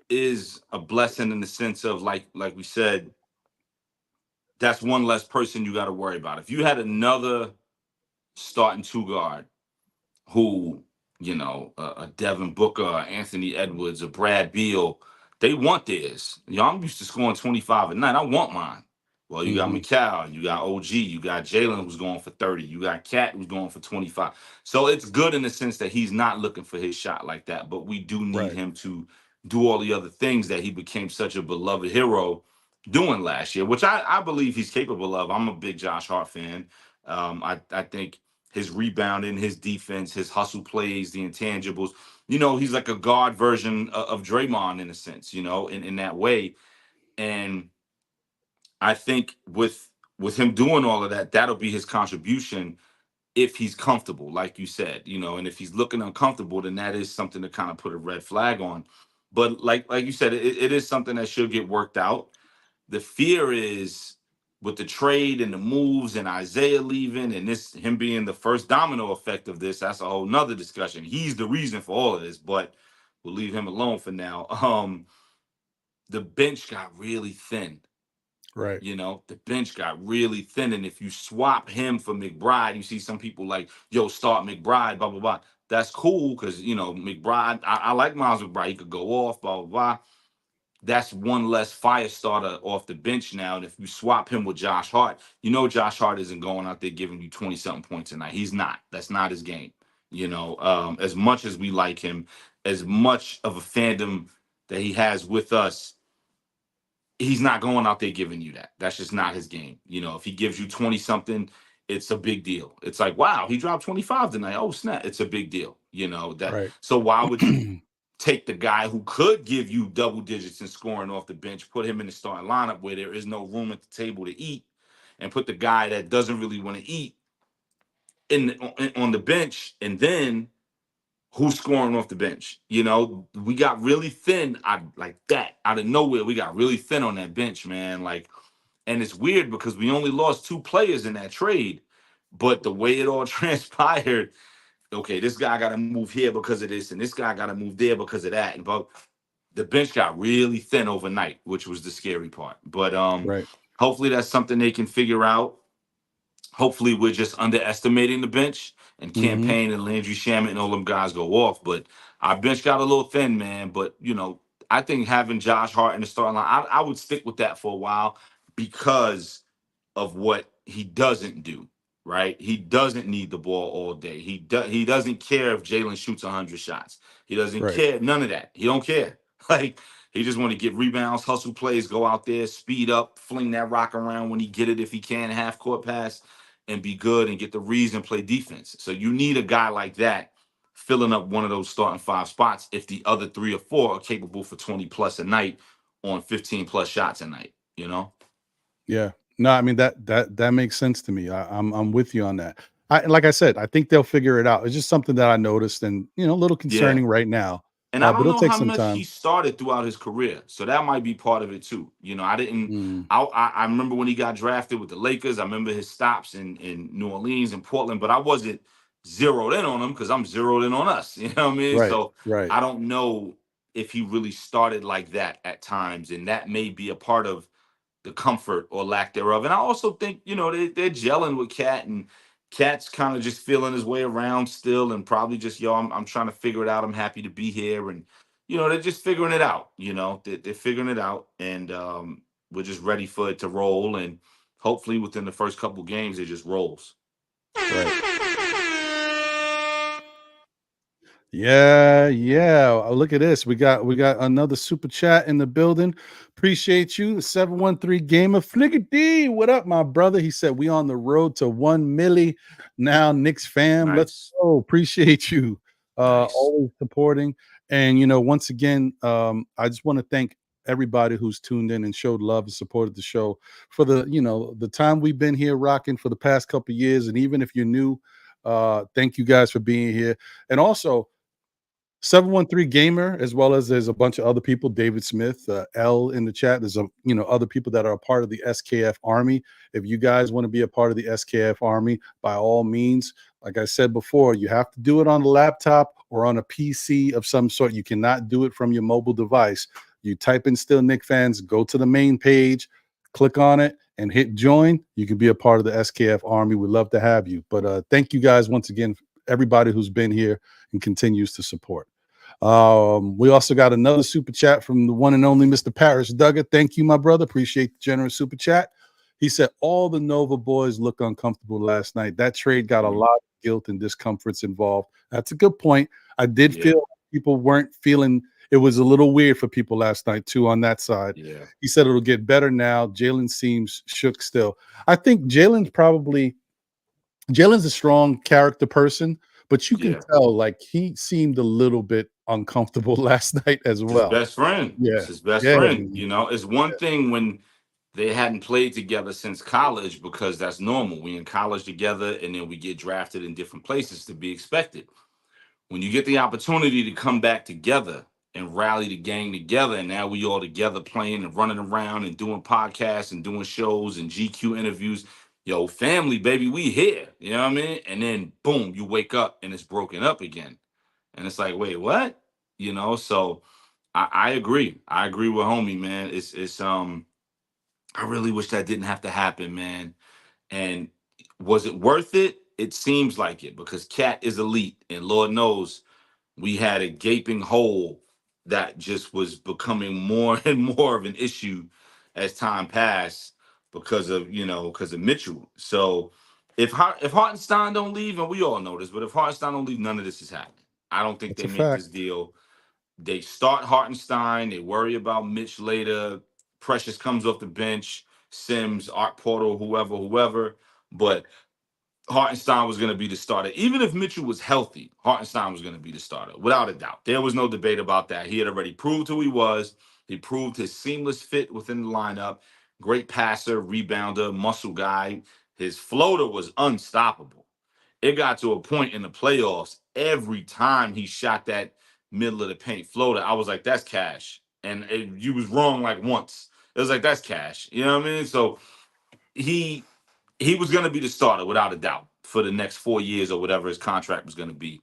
is a blessing in the sense of like we said, that's one less person you got to worry about. If you had another starting two guard who, a Devin Booker, or Anthony Edwards, or Brad Beal, they want theirs. I'm used to scoring 25 a night. I want mine. Well, you got Mm-hmm. McCall, you got OG, you got Jalen who's going for 30, you got Cat who's going for 25. So it's good in the sense that he's not looking for his shot like that, but we do need Right. him to do all the other things that he became such a beloved hero doing last year, which I believe he's capable of. I'm a big Josh Hart fan. I think his rebounding, his defense, his hustle plays, the intangibles. He's like a guard version of Draymond in a sense, in that way. And I think with him doing all of that, that'll be his contribution if he's comfortable, like you said, and if he's looking uncomfortable, then that is something to kind of put a red flag on. But like you said, it is something that should get worked out. The fear is with the trade and the moves and Isaiah leaving and this him being the first domino effect of this, that's a whole nother discussion. He's the reason for all of this, but we'll leave him alone for now. The bench got really thin. Right. The bench got really thin. And if you swap him for McBride, you see some people like, yo, start McBride, blah, blah, blah. That's cool because, McBride, I like Miles McBride. He could go off, blah, blah, blah. That's one less fire starter off the bench now. And if you swap him with Josh Hart, Josh Hart isn't going out there giving you 20 something points tonight. He's not. That's not his game. As much as we like him, as much of a fandom that he has with us, he's not going out there giving you that. That's just not his game. If he gives you 20 something, it's a big deal. It's like, wow, he dropped 25 tonight. Oh, snap. It's a big deal. That. Right. So why would you take the guy who could give you double digits in scoring off the bench, put him in the starting lineup where there is no room at the table to eat, and put the guy that doesn't really want to eat on the bench, and then who's scoring off the bench? We got really thin like that out of nowhere. We got really thin on that bench, man. And it's weird because we only lost two players in that trade, but the way it all transpired, okay, this guy got to move here because of this, and this guy got to move there because of that, and but the bench got really thin overnight, which was the scary part. But Right. hopefully that's something they can figure out. Hopefully we're just underestimating the bench and Mm-hmm. Campaign and Landry Shamet and all them guys go off. But our bench got a little thin, man. But I think having Josh Hart in the starting line, I would stick with that for a while because of what he doesn't do. Right, he doesn't need the ball all day. He doesn't care if Jalen shoots 100 shots. He doesn't Right. care. None of that. He don't care. Like he just want to get rebounds, hustle plays, go out there, speed up, fling that rock around when he get it if he can, half court pass. and be good and get the reads and play defense. So you need a guy like that filling up one of those starting 5 spots if the other 3 or 4 are capable for 20 plus a night on 15 plus shots a night, you know? Yeah. No, I mean that makes sense to me. I'm with you on that. Like I said, I think they'll figure it out. It's just something that I noticed and a little Yeah. concerning right now. And I But don't it'll know take how some much he time. started throughout his career. So that might be part of it too. You know, I didn't Mm, I remember when he got drafted with the Lakers. I remember his stops in New Orleans and Portland, but I wasn't zeroed in on him because I'm zeroed in on us. You know what I mean? right, So right. I don't know if he really started like that at times. And that may be a part of the comfort or lack thereof. And I also think, they're gelling with Cat, and Cat's kind of just feeling his way around still, and probably just, I'm trying to figure it out. I'm happy to be here. And, they're just figuring it out. They're figuring it out. And we're just ready for it to roll. And hopefully within the first couple games, it just rolls. Right. Yeah, yeah. Look at this. We got another super chat in the building. Appreciate you. 713 Gamer Flickety. What up, my brother? He said we on the road to 1 milli now. Knicks fam. Let's Nice. go. Appreciate you. Nice. Always supporting. And once again, I just want to thank everybody who's tuned in and showed love and supported the show for the time we've been here rocking for the past couple years. And even if you're new, thank you guys for being here. And also 713 Gamer, as well as there's a bunch of other people, David Smith, L in the chat. There's other people that are a part of the SKF Army. If you guys want to be a part of the SKF Army, by all means, like I said before, you have to do it on a laptop or on a PC of some sort. You cannot do it from your mobile device. You type in Still Nick Fans, go to the main page, click on it, and hit join. You can be a part of the SKF Army. We'd love to have you. But thank you guys once again, everybody who's been here and continues to support. We also got another super chat from the one and only Mr. Parrish Duggar. Thank you, my brother. Appreciate the generous super chat. He said all the Nova boys look uncomfortable last night. That trade got a lot of guilt and discomforts involved. That's a good point. I did feel people weren't feeling it was a little weird for people last night too on that side. Yeah. He said it'll get better now. Jalen seems shook still. I think Jalen's a strong character person, but you can Yeah. tell like he seemed a little bit uncomfortable last night as His well. best friend. Yeah. It's his best Yeah, friend. man. It's one thing when they hadn't played together since college because that's normal. We in college together and then we get drafted in different places to be expected. When you get the opportunity to come back together and rally the gang together, and now we all together playing and running around and doing podcasts and doing shows and GQ interviews. Yo, family, baby, we here. You know what I mean? And then boom, you wake up and it's broken up again. And it's like, wait, what? So I agree. I agree with homie, man. It's I really wish that didn't have to happen, man. And was it worth it? It seems like it because Cat is elite, and Lord knows we had a gaping hole that just was becoming more and more of an issue as time passed because of Mitchell. So if Hartenstein don't leave, and we all know this, but if Hartenstein don't leave, none of this is happening. I don't think That's they a make this fact. deal. They start Hartenstein. They worry about Mitch later. Precious comes off the bench. Sims, Art Portal, whoever. But Hartenstein was going to be the starter. Even if Mitchell was healthy, Hartenstein was going to be the starter, without a doubt. There was no debate about that. He had already proved who he was. He proved his seamless fit within the lineup. Great passer, rebounder, muscle guy. His floater was unstoppable. It got to a point in the playoffs, every time he shot that middle of the paint floater, I was like, that's cash. And you was wrong like once. It was like, that's cash. You know what I mean? So he he was going to be the starter without a doubt for the next 4 years or whatever his contract was going to be.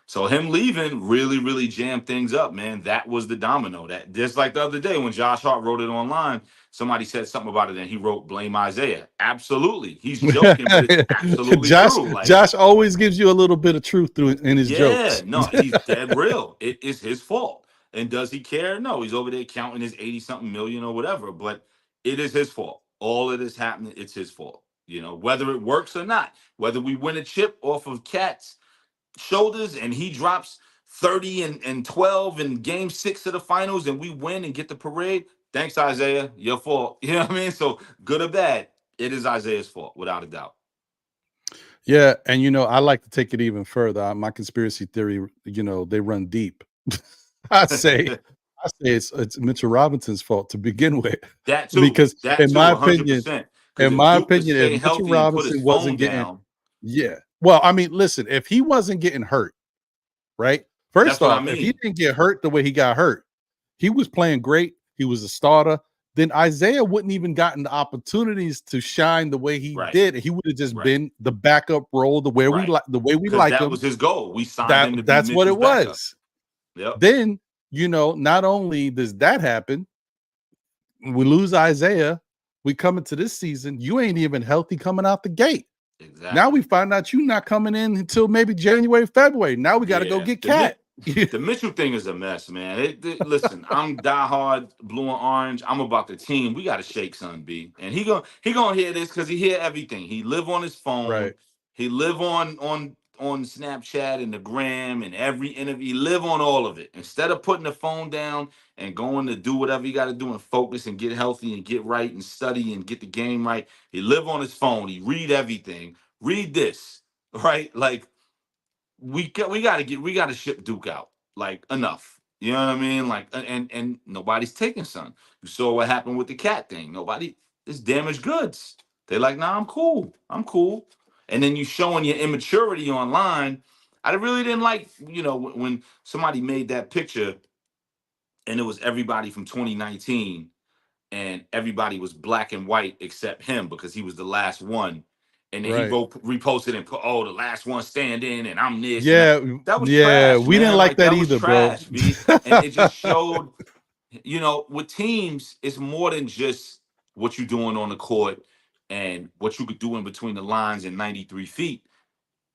So him leaving really, really jammed things up, man. That was the domino. That just like the other day when Josh Hart wrote it online, somebody said something about it and he wrote blame Isaiah. Absolutely. He's joking, but it's absolutely Josh true. Like, Josh always gives you a little bit of truth through in his yeah, jokes. no, he's dead real. It is his fault. And does he care? No, he's over there counting his 80 something million or whatever, but it is his fault. All of this happening, it's his fault. Whether it works or not, whether we win a chip off of Cat's shoulders and he drops 30 and 12 in game 6 of the finals and we win and get the parade. Thanks, Isaiah. Your fault. You know what I mean? So good or bad, it is Isaiah's fault, without a doubt. Yeah, and I like to take it even further. My conspiracy theory, they run deep. I say, I say it's Mitchell Robinson's fault to begin with, because That too, 100%. Because in if my Duke could opinion, if stay Mitchell healthy and put his Robinson phone wasn't getting, down, yeah, well, I mean, listen, if he wasn't getting hurt, right? First that's what I off, if he mean. didn't get hurt the way he got hurt, he was playing great. He was a starter. Then Isaiah wouldn't even gotten the opportunities to shine the way he Right, did. He would have just right, been the backup role, right. the way we Because like that him. was his goal. We signed him to be That's what it Mitchell's backup. was. Yep. Then, not only does that happen, we lose Isaiah. We come into this season, you ain't even healthy coming out the gate. Now we Exactly. find out you not coming in until maybe January, February. Now we got to go Yeah. get Cat. The Mitchell thing is a mess, man. Listen, I'm diehard blue and orange. I'm about the team. We got to shake son B, and he gonna hear this because he hear everything. He live on his phone. Right. He live on Snapchat and the gram and every interview. He live on all of it. Instead of putting the phone down and going to do whatever you got to do and focus and get healthy and get right and study and get the game right, he live on his phone. He read everything. Read this, right? Like we got to ship Duke out. Like enough. You know what I mean? Like and nobody's taking son. You saw what happened with the cat thing. Nobody it's damaged goods. They're like, nah, I'm cool. I'm cool. And then you showing your immaturity online. I really didn't like, when somebody made that picture and it was everybody from 2019 and everybody was black and white except him because he was the last one. And then he Right. reposted and put, oh, the last one standing, and I'm this and that. Yeah. That was Yeah. trash, We didn't man. like Like that that was either, bro. trash, B. And it just showed, with teams, it's more than just what you're doing on the court and what you could do in between the lines in 93 feet.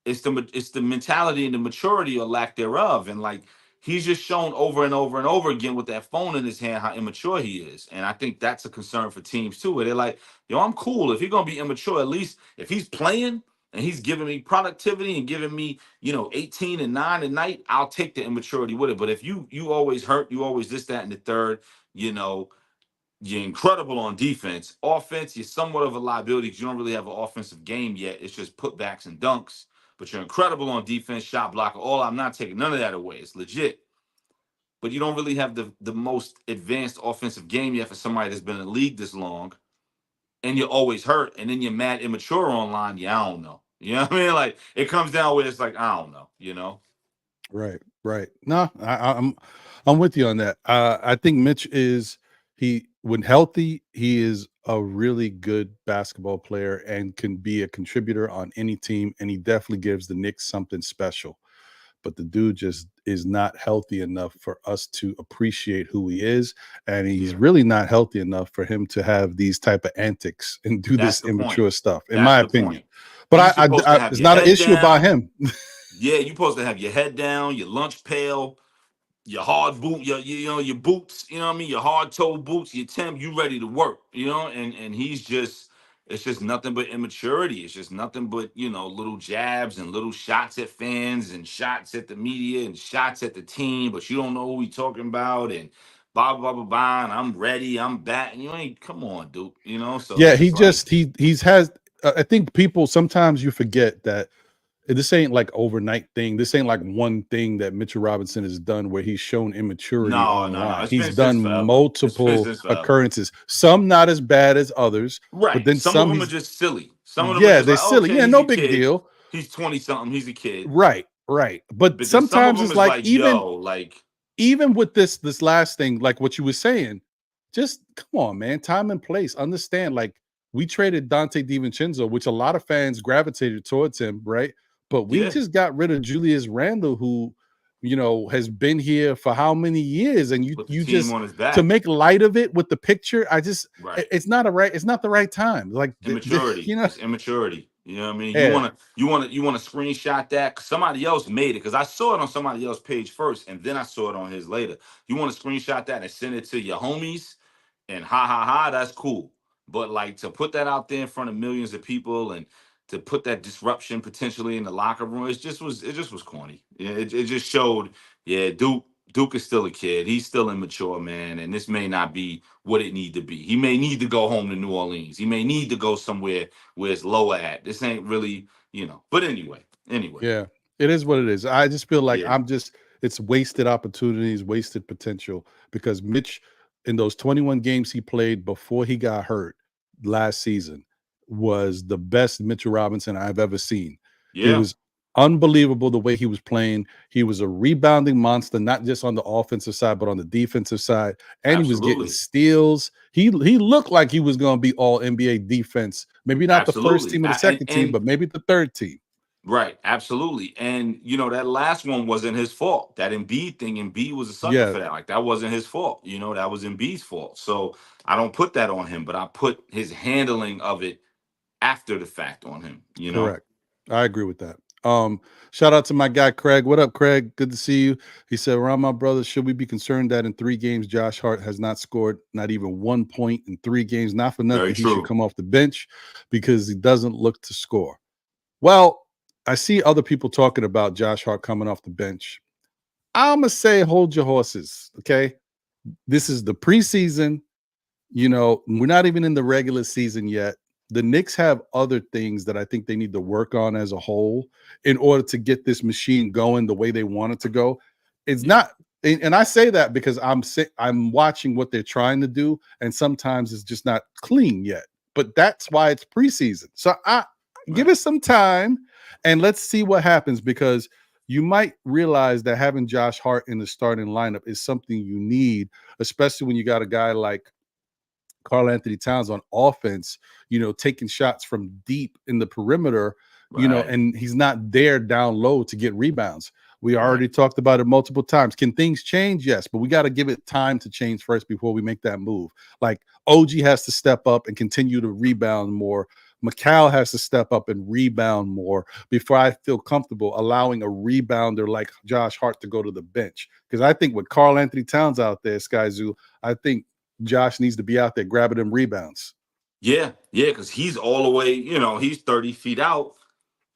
It's the mentality and the maturity or lack thereof. And like he's just shown over and over and over again with that phone in his hand how immature he is. And I think that's a concern for teams too. Where they're like, yo, I'm cool. If you're gonna be immature, at least if he's playing and he's giving me productivity and giving me, 18 and 9 a night, I'll take the immaturity with it. But if you always hurt, you always this, that, and the third, you know, you're incredible on defense. Offense, you're somewhat of a liability because you don't really have an offensive game yet. It's just putbacks and dunks. But you're incredible on defense, shot blocker. I'm not taking none of that away. It's legit. But you don't really have the most advanced offensive game yet for somebody that's been in the league this long. And you're always hurt. And then you're mad immature online. Yeah, I don't know. You know what I mean? Like it comes down where it's like, I don't know. Right, right. No, I'm with you on that. I think Mitch is when healthy, he is a really good basketball player and can be a contributor on any team, and he definitely gives the Knicks something special. But the dude just is not healthy enough for us to appreciate who he is, and he's Yeah. really not healthy enough for him to have these type of antics and do That's this the point. immature stuff, in That's my the opinion. point. But You supposed to have it's your not an head issue about down. him. Yeah, you're supposed to have your head down, your lunch pail, your hard boot, your boots, you know what I mean, your hard toe boots, your Tim, you ready to work, and he's just it's just nothing but immaturity. It's just nothing but, little jabs and little shots at fans and shots at the media and shots at the team, but you don't know who we talking about and blah blah blah blah. And I'm ready, I'm back. And you ain't come on, dude. So Yeah, it's he just like just he's has I think people sometimes you forget that this ain't like overnight thing. This ain't like one thing that Mitchell Robinson has done where he's shown immaturity no, no, no. online. It's He's been since done forever. It's been multiple since forever. occurrences. Some not as bad as others, but Right. then Some of some them are he's just silly. Some of them are yeah, just they're like, silly. okay, Yeah, he's no a big kid. deal. He's 20 something. He's a kid. Right, right. But But then some of sometimes them it's is like like, yo, like, even with this last thing, like what you were saying, just come on, man. Time and place. Understand, like we traded Dante DiVincenzo, which a lot of fans gravitated towards him, right? But we yeah, just got rid of Julius Randle, who has been here for how many years, and you put the you team just on his to back. make light of it with the picture. Right. It's not the right time. Like Immaturity. It's immaturity. You know what I mean? You yeah, wanna you wanna screenshot that. 'Cause somebody else made it because I saw it on somebody else's page first, and then I saw it on his later. You want to screenshot that and send it to your homies and ha ha ha, that's cool. But like to put that out there in front of millions of people and to put that disruption potentially in the locker room, it just was corny. Yeah, it just showed, yeah, Duke Duke is still a kid. He's still immature, man. And this may not be what it need to be. He may need to go home to New Orleans. He may need to go somewhere where it's lower at. This ain't really, But anyway. Yeah, it is what it is. I just feel like Yeah. it's wasted opportunities, wasted potential because Mitch, in those 21 games he played before he got hurt last season, was the best Mitchell Robinson I've ever seen. It Yeah. was unbelievable the way he was playing. He was a rebounding monster, not just on the offensive side, but on the defensive side. And he was getting Absolutely. steals. He looked like he was going to be all NBA defense. Maybe not the first Absolutely. team or the second team, but maybe the third team. Right, absolutely. And that last one wasn't his fault. That Embiid thing, Embiid was a sucker Yeah, for that. Like that wasn't his fault. That was Embiid's fault. So I don't put that on him, but I put his handling of it after the fact on him. correct. I agree with that. Shout out to my guy Craig. What up, Craig? Good to see you. He said, around my brothers, should we be concerned that in 3 games Josh Hart has not scored not even 1 point in 3 games? Not for Very nothing, he should true. come off the bench because he doesn't look to score. Well, I see other people talking about Josh Hart coming off the bench. I'm gonna say hold your horses, okay? This is the preseason. We're not even in the regular season yet. The Knicks have other things that I think they need to work on as a whole in order to get this machine going the way they want it to go. It's Yeah. not, and I say that because I'm watching what they're trying to do, and sometimes it's just not clean yet. But that's why it's preseason. So give Right. it some time and let's see what happens because you might realize that having Josh Hart in the starting lineup is something you need, especially when you got a guy like Karl Anthony Towns on offense, taking shots from deep in the perimeter, Right. and he's not there down low to get rebounds. We Right. already talked about it multiple times. Can things change? Yes, but we got to give it time to change first before we make that move. Like OG has to step up and continue to rebound more. Macau has to step up and rebound more before I feel comfortable allowing a rebounder like Josh Hart to go to the bench. Because I think with Karl Anthony Towns out there, Skyzoo, I think Josh needs to be out there grabbing them rebounds. Yeah, because he's all the way, he's 30 feet out.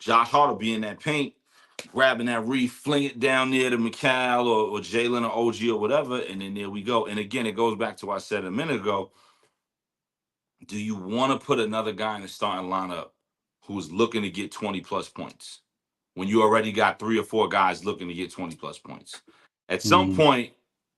Josh Hart will be in that paint, grabbing that fling it down there to Mikal or Jalen or OG or whatever, and then there we go. And again, it goes back to what I said a minute ago. Do you want to put another guy in the starting lineup who's looking to get 20 plus points when you already got 3 or 4 guys looking to get 20 plus points? At some Mhm. point,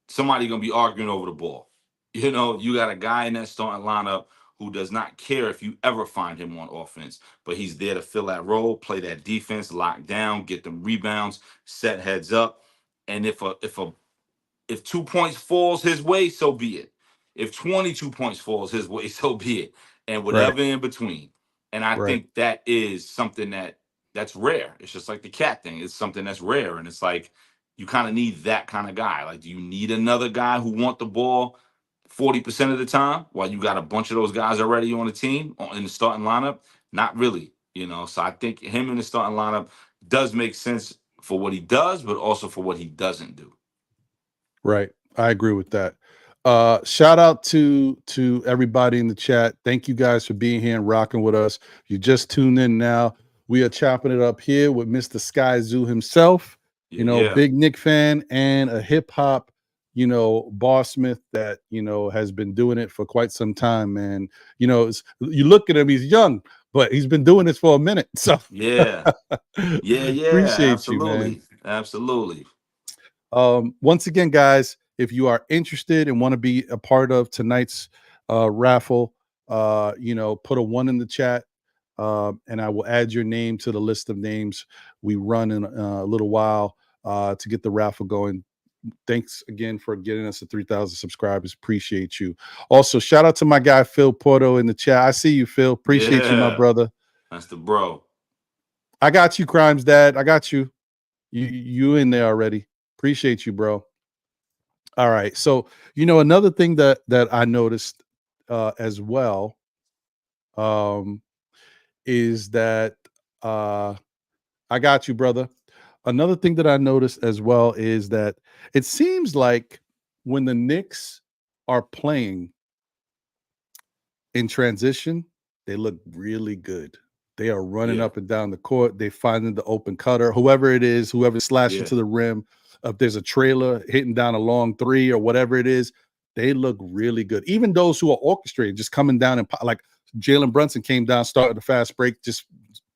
somebody's going to be arguing over the ball. You got a guy in that starting lineup who does not care if you ever find him on offense, but he's there to fill that role, play that defense, lock down, get them rebounds, set heads up. And if 2 points falls his way, so be it. If 22 points falls his way, so be it. And Right, whatever in between. And I right, think that is something that's rare. It's just like the cat thing. It's something that's rare. And it's like you kind of need that kind of guy. Like, do you need another guy who want the ball 40% of the time while you got a bunch of those guys already on the team in the starting lineup? Not really. So I think him in the starting lineup does make sense for what he does, but also for what he doesn't do. right. I agree with that. Shout out to everybody in the chat. Thank you guys for being here and rocking with us. You just tuned in now. We are chopping it up here with Mr. Skyzoo himself, Yeah. big Nick fan and a hip hop, Bossmith that, has been doing it for quite some time, man. You look at him, he's young, but he's been doing this for a minute. So Yeah. Yeah. appreciate you, man. Absolutely. Absolutely. Once again, guys, if you are interested and want to be a part of tonight's raffle, put a 1 in the chat, and I will add your name to the list of names we run in a little while to get the raffle going. Thanks again for getting us to 3,000 subscribers. Appreciate you. Also, shout out to my guy Phil Porto in the chat. I see you, Phil. Appreciate you, my Yeah. brother. That's the bro. I got you, Crimes Dad. I got you. You in there already. Appreciate you, bro. All right. So, another thing that I noticed as well um, is that I got you, brother. Another thing that I noticed as well is that it seems like when the Knicks are playing in transition, they look really good. They are running Yeah. up and down the court. They finding the open cutter, whoever it is, whoever's slashing Yeah. to the rim. if there's a trailer hitting down a long three or whatever it is, they look really good. Even those who are orchestrated, just coming down and like Jalen Brunson came down, started the fast break, just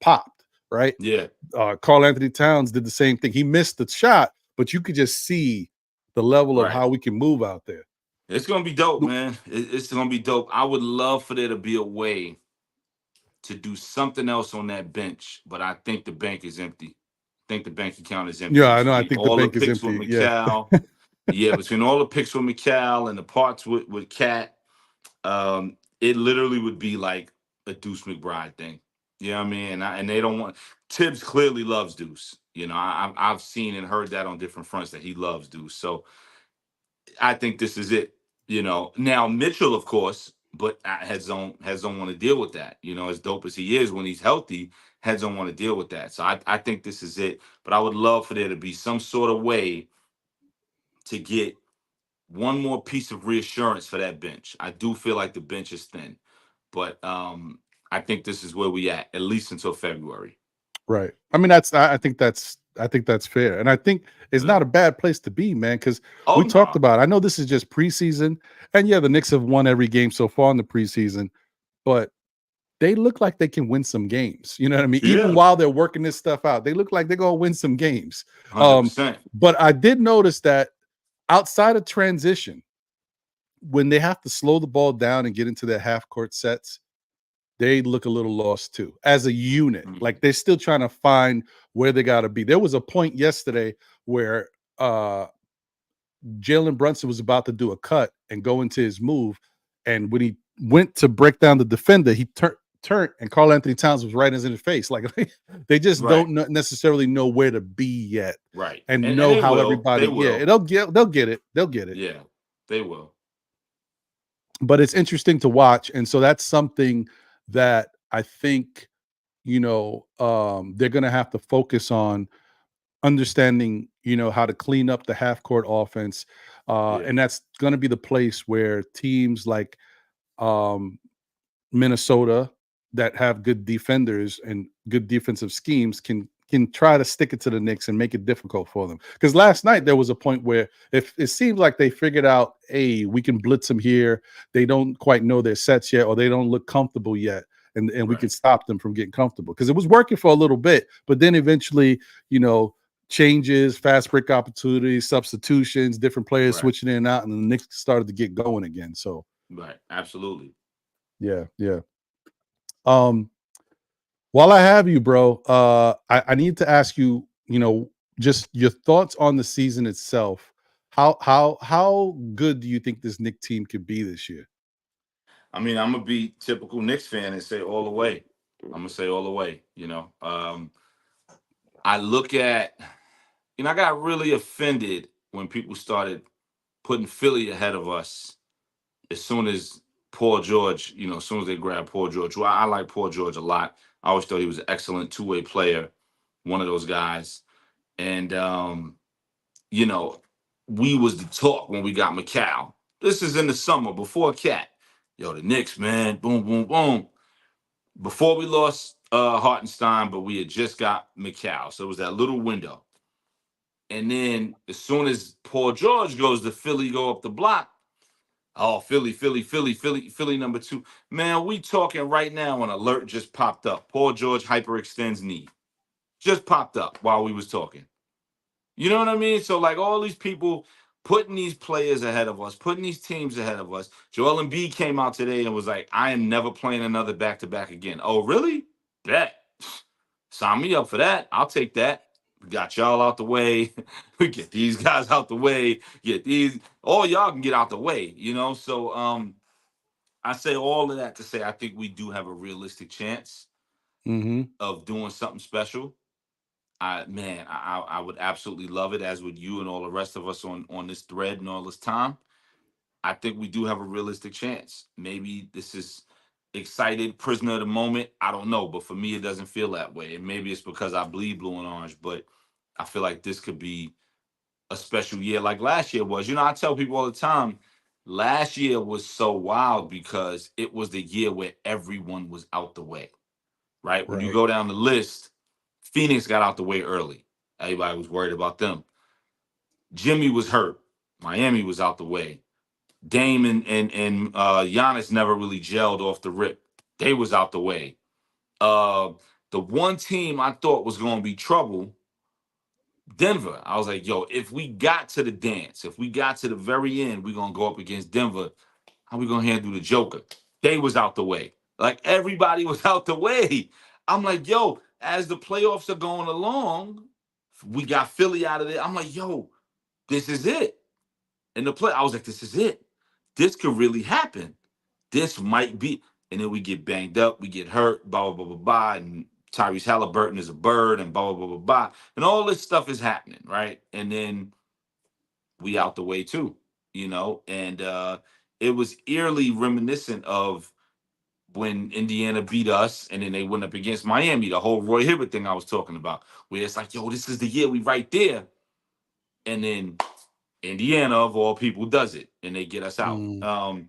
popped, right? Yeah. Karl Anthony Towns did the same thing. He missed the shot, but you could just see the level of how we can move out there. It's gonna be dope, man. It's gonna be dope. I would love for there to be a way to do something else on that bench, but I think the bank is empty. I think the bank account is empty. Yeah, I know. I think the all bank the is picks empty. with Yeah. McCall. Yeah, between all the picks with McCall and the parts with Cat, it literally would be like a Deuce McBride thing. You know what I mean? And they don't want Tibbs clearly loves Deuce. You know, I've seen and heard that on different fronts that he loves Deuce. So I think this is it. You know, now Mitchell, of course, but Heads don't want to deal with that. You know, as dope as he is when he's healthy, Heads don't want to deal with that. So I think this is it. But I would love for there to be some sort of way to get one more piece of reassurance for that bench. I do feel like the bench is thin, but I think this is where we at least until February. Right. I mean, I think that's fair, and I think it's not a bad place to be, man. Because we talked about it. I know this is just preseason, and yeah, the Knicks have won every game so far in the preseason, but they look like they can win some games. You know what I mean? Yeah. Even while they're working this stuff out, they look like they're gonna win some games. 100%. But I did notice that outside of transition, when they have to slow the ball down and get into their half court sets, they look a little lost too as a unit. Like they're still trying to find where they got to be. There was a point yesterday where Jalen Brunson was about to do a cut and go into his move. And when he went to break down the defender, he turned and Karl Anthony Towns was right in his face. Like they just don't necessarily know where to be yet. Right. And know how everybody, they'll get it. They'll get it. Yeah, they will. But it's interesting to watch. And so that's something that I think, you know, they're going to have to focus on understanding, you know, how to clean up the half court offense. And that's going to be the place where teams like Minnesota that have good defenders and good defensive schemes can try to stick it to the Knicks and make it difficult for them. Because last night there was a point where if it seems like they figured out, hey, we can blitz them here. They don't quite know their sets yet, or they don't look comfortable yet. And we can stop them from getting comfortable. Because it was working for a little bit, but then eventually, you know, changes, fast break opportunities, substitutions, different players switching in and out, and the Knicks started to get going again. So absolutely. Yeah. While I have you, bro, I need to ask you, you know, just your thoughts on the season itself. How good do you think this Knicks team could be this year? I mean, I'm gonna be typical Knicks fan and say all the way. I'm gonna say all the way. You know, I look at, you know, I got really offended when people started putting Philly ahead of us as soon as Paul George, you know, as soon as they grabbed Paul George. Well, I like Paul George a lot. I always thought he was an excellent two-way player, one of those guys. And, you know, we was the talk when we got McCall. This is in the summer before Cat. Yo, the Knicks, man, boom, boom, boom. Before we lost Hartenstein, but we had just got McCall. So it was that little window. And then as soon as Paul George goes to Philly, go up the block, oh, Philly number 2. Man, we talking right now, an alert just popped up. Paul George hyperextends knee. Just popped up while we was talking. You know what I mean? So, like, all these people putting these players ahead of us, putting these teams ahead of us. Joel Embiid came out today and was like, I am never playing another back-to-back again. Oh, really? Bet. Sign me up for that. I'll take that. We got y'all out the way. We get these guys out the way. Get these. All y'all can get out the way, you know? So I say all of that to say I think we do have a realistic chance of doing something special. I would absolutely love it, as would you and all the rest of us on this thread and all this time. I think we do have a realistic chance. Maybe this is excited, prisoner of the moment. I don't know, but for me, it doesn't feel that way. And maybe it's because I bleed blue and orange, but I feel like this could be a special year like last year was. You know, I tell people all the time, last year was so wild because it was the year where everyone was out the way, right? When you go down the list, Phoenix got out the way early. Everybody was worried about them. Jimmy was hurt. Miami was out the way. Dame and Giannis never really gelled off the rip. They was out the way. The one team I thought was going to be trouble, Denver. I was like, yo, if we got to the dance, if we got to the very end, we're going to go up against Denver. How we going to handle the Joker? They was out the way. Like, everybody was out the way. I'm like, yo, as the playoffs are going along, we got Philly out of there. I'm like, yo, this is it. In the play, I was like, this is it. This could really happen. This might be. And then we get banged up, we get hurt, blah, blah, blah, blah, blah. And Tyrese Halliburton is a bird, and blah, blah, blah, blah, blah. And all this stuff is happening, right? And then we out the way too, you know? And it was eerily reminiscent of when Indiana beat us and then they went up against Miami, the whole Roy Hibbert thing I was talking about, where it's like, yo, this is the year we right there. And then Indiana, of all people, does it, and they get us out.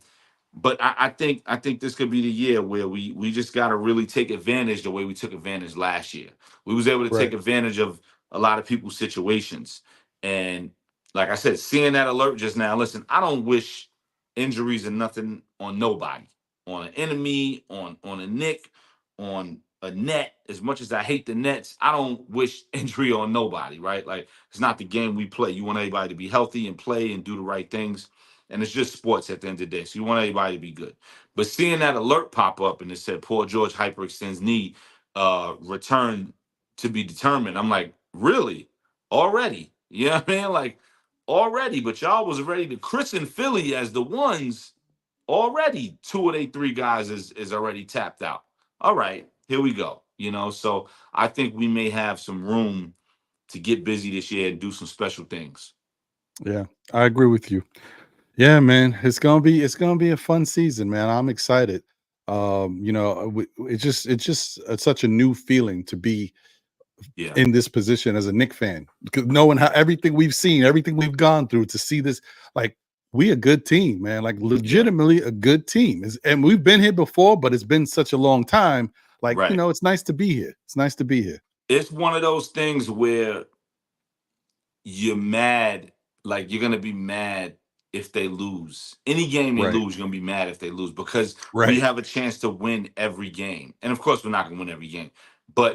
But I think this could be the year where we just got to really take advantage the way we took advantage last year. We was able to take advantage of a lot of people's situations. And like I said, seeing that alert just now, listen, I don't wish injuries and nothing on nobody, on an enemy, on a Knick, on a net. As much as I hate the Nets, I don't wish injury on nobody, right? Like, it's not the game we play. You want everybody to be healthy and play and do the right things. And it's just sports at the end of the day. So you want everybody to be good. But seeing that alert pop up and it said Paul George hyperextends knee, return to be determined. I'm like, really? Already? You know what I mean? Like, already. But y'all was ready to christen Philly as the ones already. 2 of their 3 guys is already tapped out. All right, here we go. You know, so I think we may have some room to get busy this year and do some special things. Yeah, I agree with you. Yeah, man, it's gonna be a fun season, man. I'm excited. You know, it's just such a new feeling to be Yeah. in this position as a Knicks fan, because knowing how everything we've seen, everything we've gone through, to see this, like, we a good team, man. Like, legitimately a good team. And we've been here before, but it's been such a long time. Like, you know, it's nice to be here. It's nice to be here. It's one of those things where you're mad, like you're gonna be mad if they lose. Any game they lose, you're gonna be mad if they lose, because we have a chance to win every game. And of course, we're not gonna win every game, but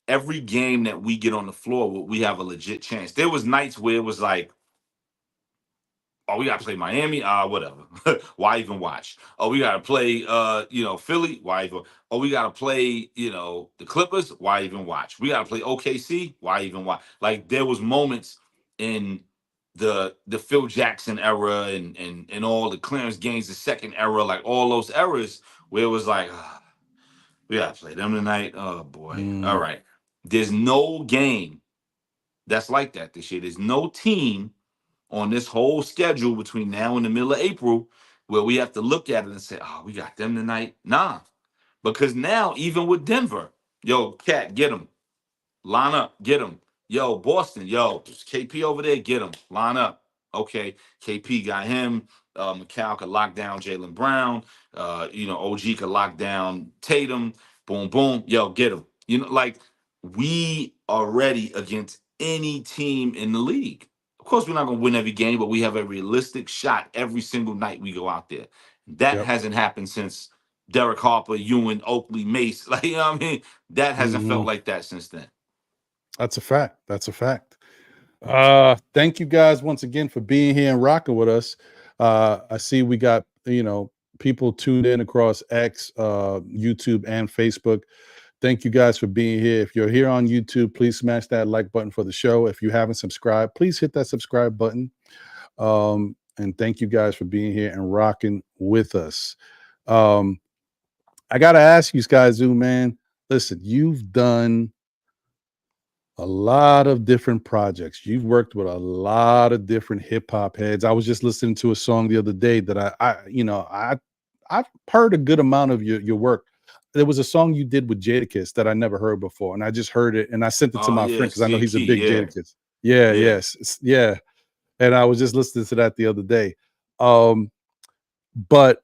every game that we get on the floor, we have a legit chance. There was nights where it was like, oh, we gotta play Miami. Whatever. Why even watch? Oh, we gotta play you know, Philly. Why even? Oh, we gotta play, you know, the Clippers. Why even watch? We gotta play OKC. Why even watch? Like, there was moments in the Phil Jackson era and all the Clarence Gaines the second era, like all those eras where it was like, we gotta play them tonight. Oh boy. All right. There's no game that's like that this year. There's no team on this whole schedule between now and the middle of April where we have to look at it and say, oh, we got them tonight. Nah, because now, even with Denver, yo, Cat, get him. Line up, get him. Yo, Boston, yo, KP over there, get him. Line up. Okay, KP got him. McCall could lock down Jalen Brown. You know, OG could lock down Tatum. Boom, boom. Yo, get him. You know, like, we are ready against any team in the league. Of course, we're not going to win every game, but we have a realistic shot every single night we go out there. That hasn't happened since Derek Harper, Ewan, Oakley, Mace. Like, you know what I mean? That hasn't felt like that since then. That's a fact. That's a fact. Thank you guys once again for being here and rocking with us. I see we got, you know, people tuned in across X, YouTube, and Facebook. Thank you guys for being here. If you're here on YouTube, please smash that like button for the show. If you haven't subscribed, please hit that subscribe button. And thank you guys for being here and rocking with us. I gotta ask you, Skyzoo, man. Listen, you've done a lot of different projects. You've worked with a lot of different hip hop heads. I was just listening to a song the other day that I've heard a good amount of your work. There was a song you did with Jadakiss that I never heard before, and I just heard it and I sent it to my friend because I know he's a big Jadakiss. Yeah. And I was just listening to that the other day. But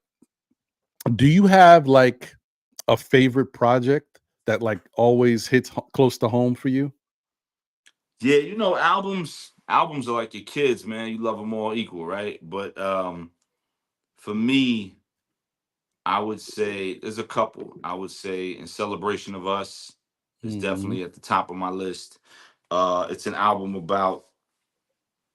do you have like a favorite project that like always hits close to home for you? Yeah, you know, albums albums are like your kids, man. You love them all equal, right? But for me, I would say there's a couple. I would say In Celebration of Us is Mhm. definitely at the top of my list. It's an album about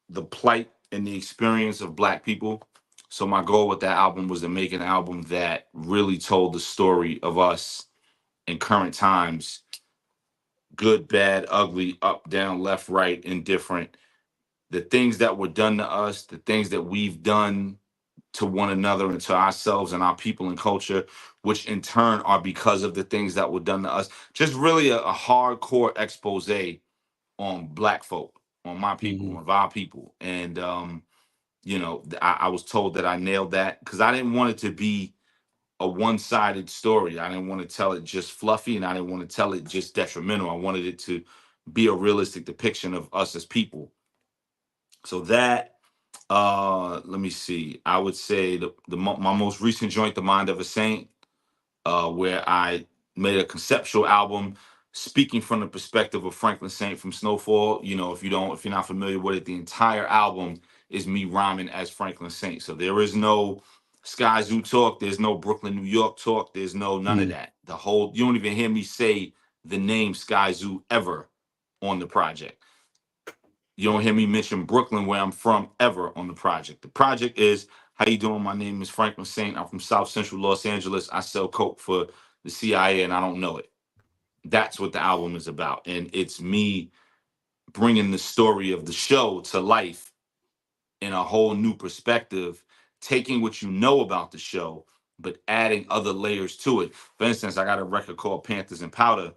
the plight and the experience of Black people. So my goal with that album was to make an album that really told the story of us in current times, good, bad, ugly, up, down, left, right, indifferent. The things that were done to us, the things that we've done to one another and to ourselves and our people and culture, which in turn are because of the things that were done to us. Just really a hardcore expose on Black folk, on my people, Mhm. on our people. And I was told that I nailed that because I didn't want it to be a one-sided story. I didn't want to tell it just fluffy, and I didn't want to tell it just detrimental. I wanted it to be a realistic depiction of us as people. So that, let me see. I would say my most recent joint, The Mind of a Saint, where I made a conceptual album speaking from the perspective of Franklin Saint from Snowfall. If you're not familiar with it, the entire album is me rhyming as Franklin Saint. So there is no Skyzoo talk, there's no Brooklyn, New York talk, there's none of Mhm. that. You don't even hear me say the name Skyzoo ever on the project. You don't hear me mention Brooklyn, where I'm from, ever on the project. The project is, how you doing? My name is Franklin Saint. I'm from South Central Los Angeles. I sell coke for the CIA and I don't know it. That's what the album is about. And it's me bringing the story of the show to life in a whole new perspective, taking what you know about the show, but adding other layers to it. For instance, I got a record called Panthers and Powder,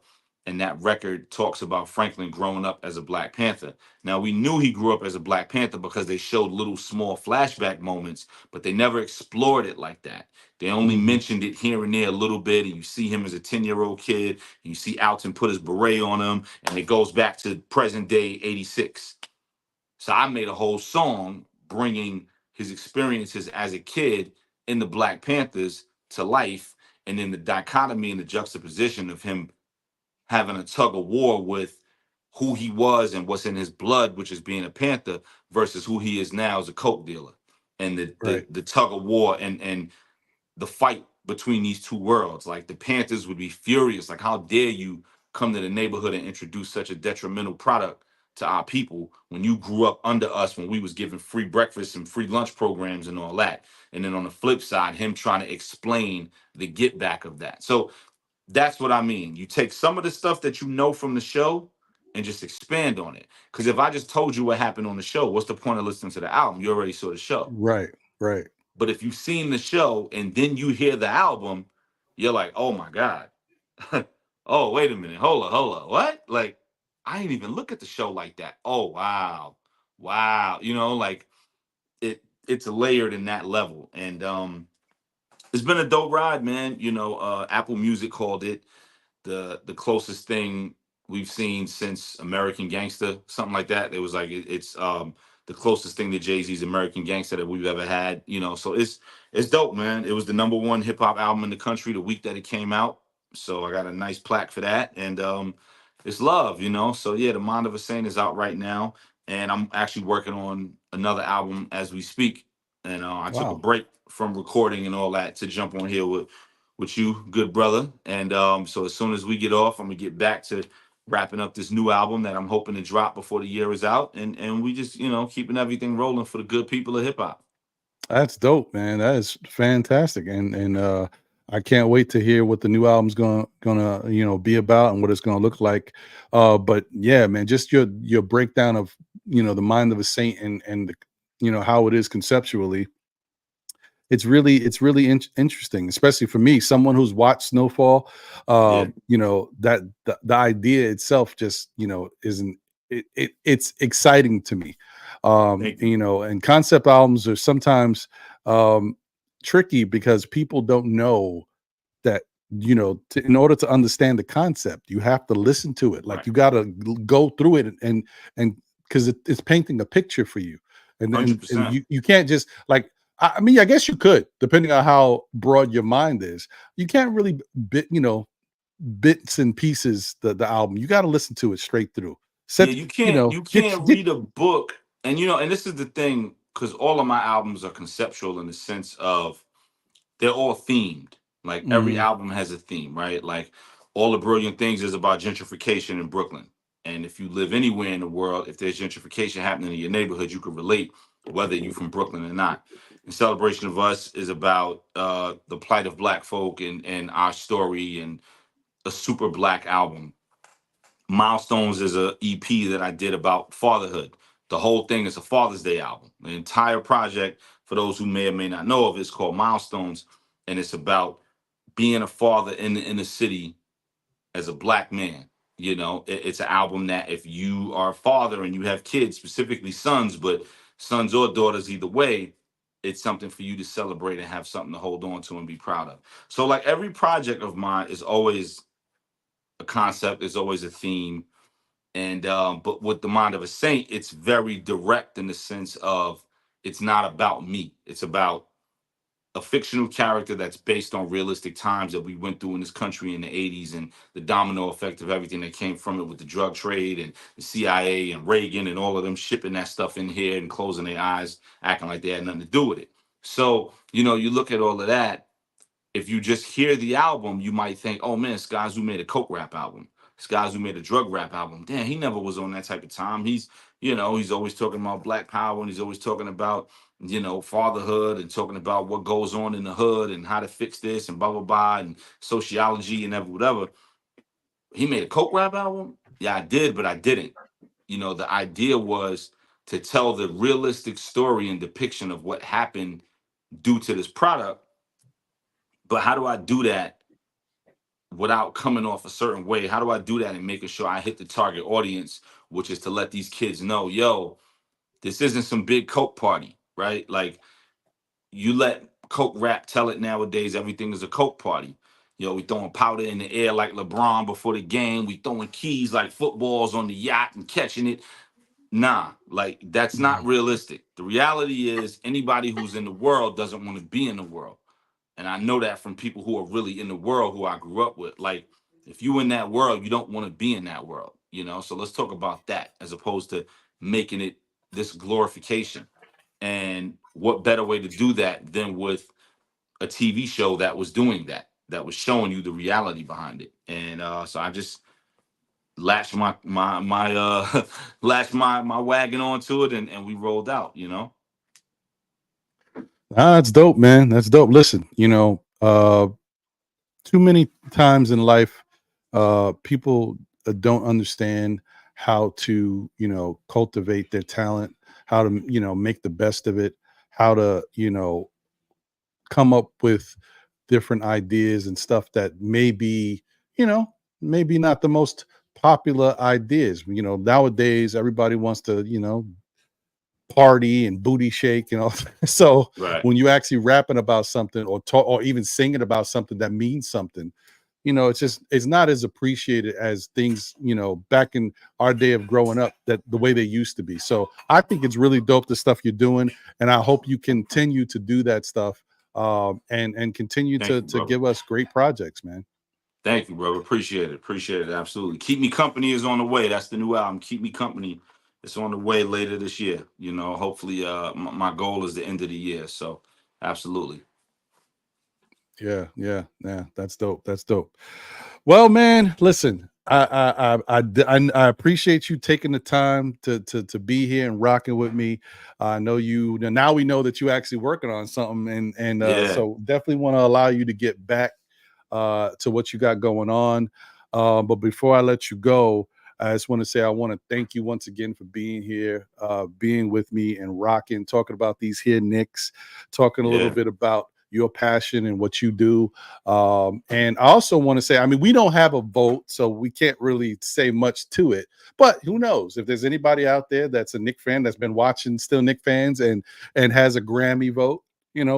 and that record talks about Franklin growing up as a Black Panther. Now, we knew he grew up as a Black Panther because they showed little small flashback moments, but they never explored it like that. They only Mhm. mentioned it here and there a little bit, and you see him as a 10-year-old kid, and you see Alton put his beret on him, and it goes back to present day 86. So I made a whole song bringing his experiences as a kid in the Black Panthers to life, and then the dichotomy and the juxtaposition of him having a tug of war with who he was and what's in his blood, which is being a Panther, versus who he is now as a coke dealer, and the Right. the, the tug of war and the fight between these two worlds. Like the Panthers would be furious. Like, how dare you come to the neighborhood and introduce such a detrimental product to our people when you grew up under us, when we was given free breakfast and free lunch programs and all that. And then on the flip side, him trying to explain the get back of that. So that's what I mean. You take some of the stuff that you know from the show and just expand on it. Because if I just told you what happened on the show, what's the point of listening to the album? You already saw the show. Right. Right. But if you've seen the show and then you hear the album, you're like, oh my God. Oh, wait a minute. Hold up. What? Like, I didn't even look at the show like that. Oh, wow. Wow. Like it's layered in that level. And it's been a dope ride, man. Apple Music called it the closest thing we've seen since American Gangster, something like that. It was like it's the closest thing to Jay-Z's American Gangster that we've ever had. So it's dope, man. It was the number one hip hop album in the country the week that it came out. So I got a nice plaque for that, and it's love. So yeah, The Mind of a Saint is out right now, and I'm actually working on another album as we speak. And I took a Wow. break from recording and all that to jump on here with you, good brother. And so as soon as we get off, I'm gonna get back to wrapping up this new album that I'm hoping to drop before the year is out. And we just, keeping everything rolling for the good people of hip hop. That's dope, man. That is fantastic. And I can't wait to hear what the new album's gonna be about and what it's gonna look like. But yeah, man, just your breakdown of the mind of a saint and how it is conceptually. It's really interesting, especially for me, someone who's watched Snowfall. Yeah, That the idea itself just isn't it's exciting to me. thank you. And concept albums are sometimes um, tricky because people don't know that in order to understand the concept, you have to listen to it. Like Right, you got to go through it and because it's painting a picture for you, and 100%. you can't just like. I mean, I guess you could, depending on how broad your mind is. You can't really bits and pieces the album. You got to listen to it straight through. Yeah, Set you can't get read a book And you know, and this is the thing, because all of my albums are conceptual in the sense of they're all themed. Like every Mm, album has a theme, right? Like All the Brilliant Things is about gentrification in Brooklyn. And if you live anywhere in the world, if there's gentrification happening in your neighborhood, you can relate whether you're from Brooklyn or not. And Celebration of Us is about the plight of black folk and our story, and a super black album. Milestones is a EP that I did about fatherhood. The whole thing is a Father's Day album. The entire project, for those who may or may not know of, is called Milestones, and it's about being a father in the inner city as a black man. You know, it's an album that if you are a father and you have kids, specifically sons, but sons or daughters, either way, it's something for you to celebrate and have something to hold on to and be proud of. So, like every project of mine is always a concept, is always a theme, and but with the Mind of a Saint, it's very direct in the sense of it's not about me. It's about a fictional character that's based on realistic times that we went through in this country in the 80s, and the domino effect of everything that came from it with the drug trade and the CIA and Reagan and all of them shipping that stuff in here and closing their eyes, acting like they had nothing to do with it. So, you know, you look at all of that, if you just hear the album, you might think, oh man, Skyzoo made a coke rap album. Skyzoo made a drug rap album. Damn, he never was on that type of time. He's, you know, he's always talking about black power, and he's always talking about, you know, fatherhood, and talking about what goes on in the hood and how to fix this and blah, blah, blah, and sociology and whatever. He made a coke rap album? Yeah, I did, but I didn't. You know, the idea was to tell the realistic story and depiction of what happened due to this product. But how do I do that without coming off a certain way? How do I do that and making sure I hit the target audience, which is to let these kids know, yo, this isn't some big coke party, right? Like you let coke rap tell it nowadays, everything is a coke party. You know, we throwing powder in the air like LeBron before the game. We throwing keys like footballs on the yacht and catching it. Nah, like that's not mm. realistic. The reality is anybody who's in the world doesn't want to be in the world. And I know that from people who are really in the world who I grew up with. Like, if you in that world, you don't want to be in that world, you know? So let's talk about that as opposed to making it this glorification. And what better way to do that than with a TV show that was doing that, that was showing you the reality behind it. And so I just latched my latched my wagon onto it, and we rolled out, you know? Ah, that's dope, man. That's dope. Listen, too many times in life, people don't understand how to, cultivate their talent, how to, make the best of it, how to, come up with different ideas and stuff that may be, you know, maybe not the most popular ideas. Nowadays everybody wants to, party and booty shake, so Right. when you actually rapping about something or talk or even singing about something that means something, it's not as appreciated as things, back in our day of growing up, that the way they used to be. So I think it's really dope, the stuff you're doing, and I hope you continue to do that stuff, and continue Thank to you, brother. give us great projects, man. Thank you, brother. Appreciate it. Appreciate it. Absolutely. Keep Me Company is on the way. That's the new album. Keep Me Company. It's on the way later this year. You know, hopefully, my goal is the end of the year. So, absolutely. Yeah, yeah, yeah. That's dope. That's dope. Well, man, listen, I appreciate you taking the time to be here and rocking with me. I know you now. We know that you actually working on something, and Yeah. so definitely want to allow you to get back to what you got going on. But before I let you go, I just want to say I want to thank you once again for being here, being with me and rocking, talking about these here Knicks, talking a little Yeah. bit about your passion and what you do. And I also want to say, I mean, we don't have a vote, so we can't really say much to it. But who knows if there's anybody out there that's a Knick fan that's been watching Still Knick fans and has a Grammy vote,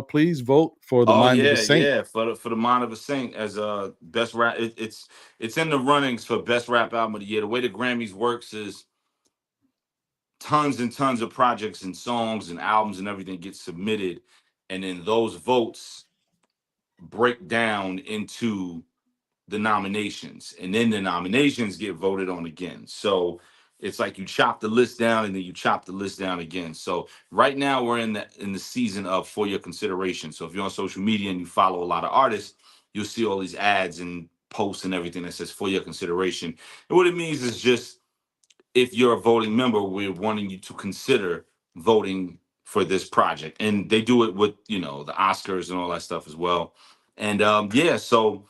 please vote for The Oh Mind of a yeah, Saint. yeah. For the Mind of a Saint as a best rap, it's in the runnings for best rap album of the year. The way the Grammys works is tons and tons of projects and songs and albums and everything get submitted, and then those votes break down into the nominations, and then the nominations get voted on again. So it's like you chop the list down and then you chop the list down again. So right now we're in the season of for your consideration. So if you're on social media and you follow a lot of artists, you'll see all these ads and posts and everything that says for your consideration. And what it means is just if you're a voting member, we're wanting you to consider voting for this project. And they do it with, the Oscars and all that stuff as well. And yeah, so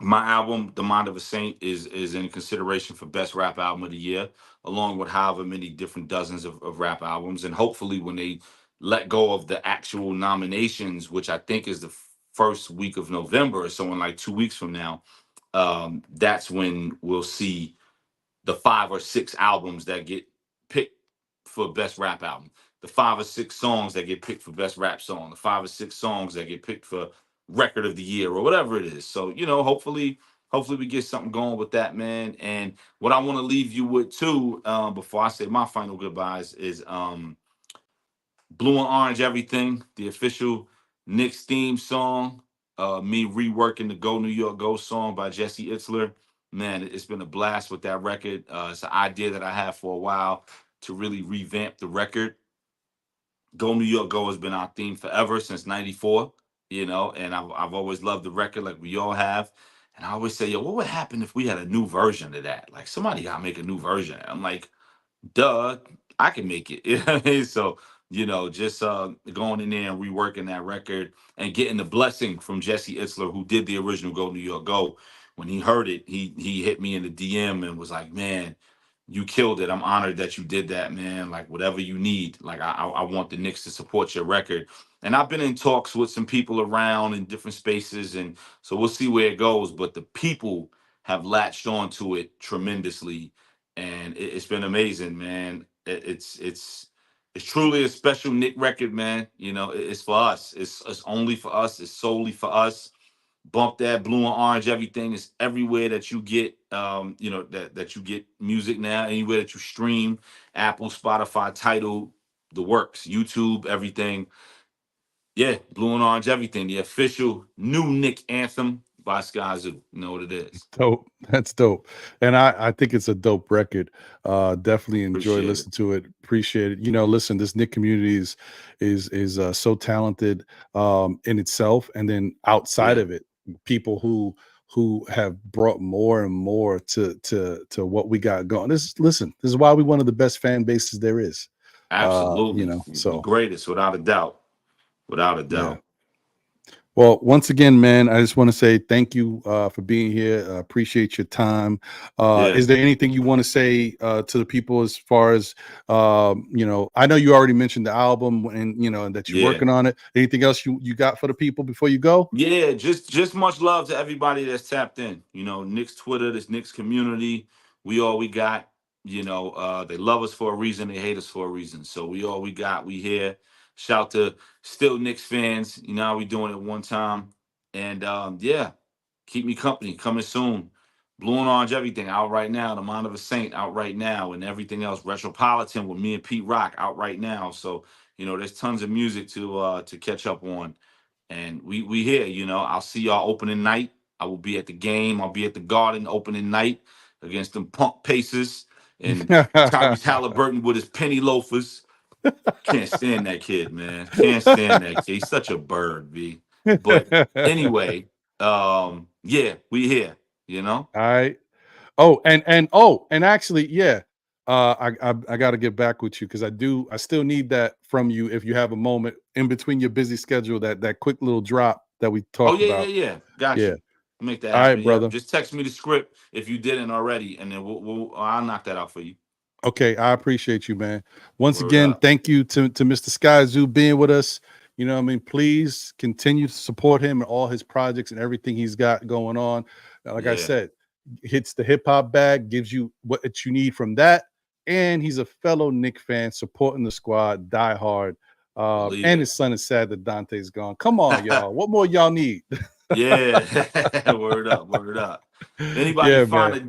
my album, The Mind of a Saint, is in consideration for best rap album of the year, along with however many different dozens of rap albums. And hopefully when they let go of the actual nominations, which I think is the first week of November, or so in like 2 weeks from now, that's when we'll see the 5 or 6 albums that get picked for best rap album, the 5 or 6 songs that get picked for best rap song, the 5 or 6 songs that get picked for record of the year or whatever it is. So, hopefully we get something going with that, man. And what I want to leave you with too, before I say my final goodbyes, is Blue and Orange Everything, the official Knicks theme song. Me reworking the Go New York Go song by Jesse Itzler. Man, it's been a blast with that record. It's an idea that I had for a while to really revamp the record. Go New York Go has been our theme forever since '94, and I've always loved the record like we all have. And I always say, yo, what would happen if we had a new version of that? Like somebody gotta make a new version. I'm like, duh, I can make it. You know what I mean? So, just going in there and reworking that record and getting the blessing from Jesse Itzler, who did the original Go New York Go. When he heard it, he hit me in the DM and was like, man, you killed it. I'm honored that you did that, man. Like whatever you need. Like I want the Knicks to support your record. And I've been in talks with some people around in different spaces, and so we'll see where it goes. But the people have latched onto it tremendously, and it's been amazing, man. It's truly a special Nick record, man. It's for us. It's only for us. It's solely for us. Bump that Blue and Orange Everything is everywhere that you get that you get music now, anywhere that you stream, Apple, Spotify, Tidal, the works, YouTube, everything. Yeah, Blue and Orange Everything, the official new Nick anthem by Skyzoo. You know what it is. Dope. That's dope. And I think it's a dope record. Definitely enjoy Appreciate it. listening to it. Appreciate it. Listen, this Nick community is so talented in itself, and then outside Yeah, of it, people who have brought more and more to what we got going. Listen, this is why we one of the best fan bases there is. absolutely. The So greatest, without a doubt. Without a yeah. doubt. Well, once again, man, I just want to say thank you for being here. Appreciate your time. Yeah, Is there anything you want to say to the people as far as, I know you already mentioned the album and, and that you're yeah. working on it. Anything else you got for the people before you go? Yeah, just much love to everybody that's tapped in. Knicks Twitter, this Knicks community. We all we got. They love us for a reason. They hate us for a reason. So we all we got. We here. Shout to still Knicks fans. You know how we doing it one time. And yeah, keep me company. Coming soon. Blue and Orange Everything out right now. The Mind of a Saint out right now, and everything else. Retropolitan with me and Pete Rock out right now. So there's tons of music to catch up on. And we here, I'll see y'all opening night. I will be at the game. I'll be at the Garden opening night against them punk Pacers and Tyrese Halliburton with his penny loafers. Can't stand that kid, man. Can't stand that kid. He's such a bird, B. But anyway, yeah, we here, All right. And actually, yeah. I got to get back with you because I still need that from you if you have a moment in between your busy schedule, that quick little drop that we Oh talked yeah, yeah, about. yeah. Got Yeah. you. Make that All right, happen. Yeah. brother. Just text me the script if you didn't already, and then I'll knock that out for you. Okay, I appreciate you, man. Once Word again, up. thank you to Mr. Skyzoo being with us. What I mean? Please continue to support him and all his projects and everything he's got going on. Like I Yeah. said, hits the hip hop bag, gives you what you need from that. And he's a fellow Knick fan, supporting the squad, die hard. Believe And it. his son is sad that Dante's gone. Come on, y'all. What more y'all need? Yeah, word up, word up. If anybody Yeah, find man.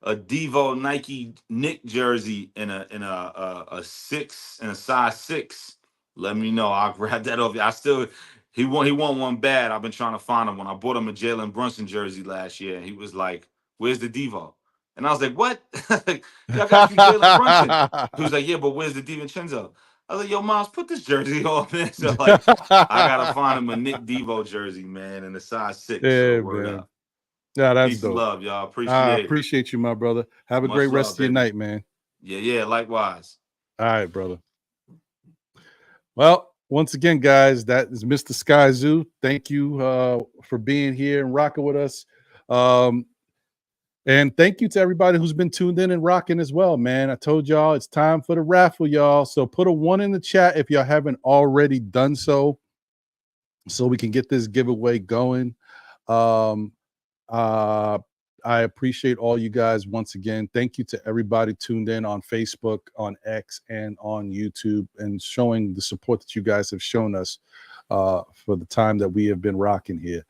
a Devo Nike Nick jersey in a six and a size 6, let me know. I'll grab that off you. He won one bad. I've been trying to find him. When I bought him a Jalen Brunson jersey last year, he was like, "Where's the Devo?" And I was like, what? Y'all got you Jalen Brunson. He was like, yeah, but where's the DiVincenzo? I was like, yo, Miles, put this jersey on, man. So like, I gotta find him a Nick Devo jersey, man, in a size 6. So Yeah, word man. up. Yeah, that's Peace and dope. love, y'all. I Appreciate it. appreciate you, my brother. Have a Much great love, rest of your baby. night, man. Yeah, likewise. All right, brother. Well, once again, guys, that is Mr. Skyzoo. Thank you for being here and rocking with us. And thank you to everybody who's been tuned in and rocking as well, man. I told y'all it's time for the raffle, y'all. So put a 1 in the chat if y'all haven't already done so we can get this giveaway going. I appreciate all you guys once again. Thank you to everybody tuned in on Facebook, on X, and on YouTube, and showing the support that you guys have shown us for the time that we have been rocking here.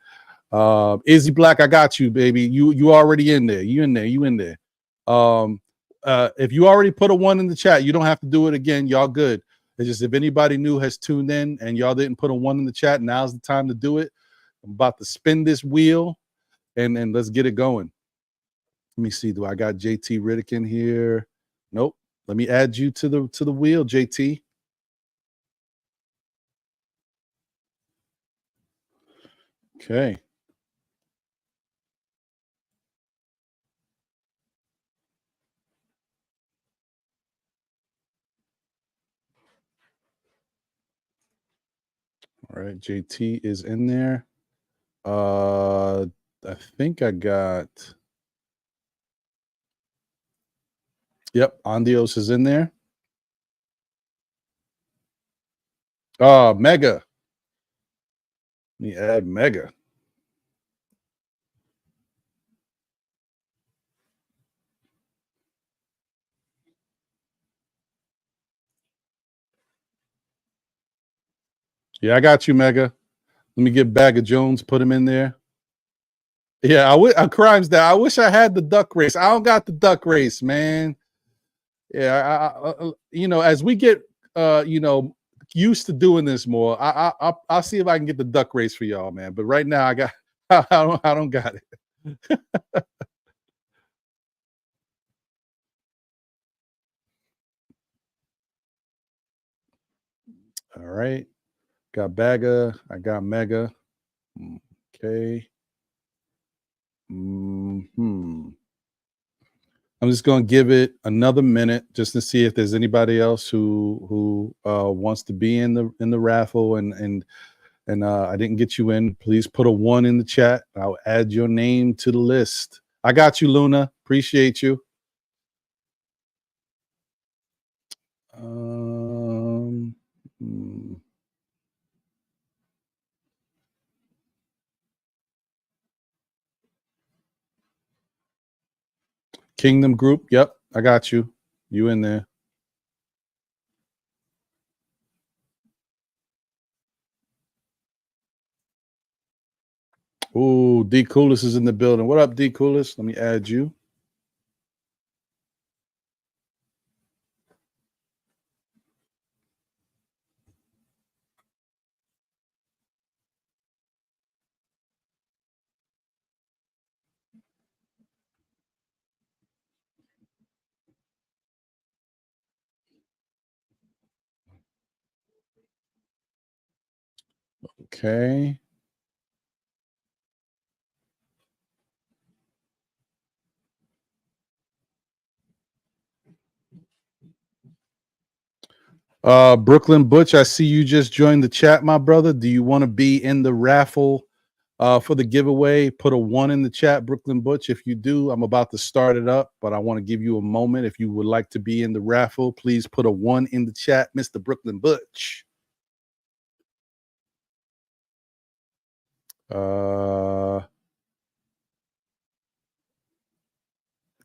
Izzy Black, I got you, baby. You already in there. You in there. If you already put a 1 in the chat, you don't have to do it again. Y'all good. It's just if anybody new has tuned in and y'all didn't put a 1 in the chat, now's the time to do it. I'm about to spin this wheel and let's get it going. Let me see. Do I got JT Riddick in here? Nope. Let me add you to the wheel, JT. Okay. All right, JT is in there. I think I got. Yep, Andios is in there. Mega. Let me add Mega. Yeah, I got you, Mega. Let me get Bag of Jones, put him in there. Yeah, Crimes that I wish I had the duck race. I don't got the duck race, man. Yeah, as we get used to doing this more, I'll see if I can get the duck race for y'all, man. But right now, I don't got it. All right, got Bagga, I got Mega. Okay. I'm just going to give it another minute just to see if there's anybody else who wants to be in the raffle and I didn't get you in. Please put a 1 in the chat. I'll add your name to the list. I got you, Luna. Appreciate you. Kingdom Group. Yep, I got you. You in there. Ooh, D Coolest is in the building. What up, D Coolest? Let me add you. Okay. Brooklyn Butch, I see you just joined the chat, my brother. Do you want to be in the raffle for the giveaway? Put a 1 in the chat, Brooklyn Butch. If you do, I'm about to start it up, but I want to give you a moment. If you would like to be in the raffle, please put a 1 in the chat, Mr. Brooklyn Butch.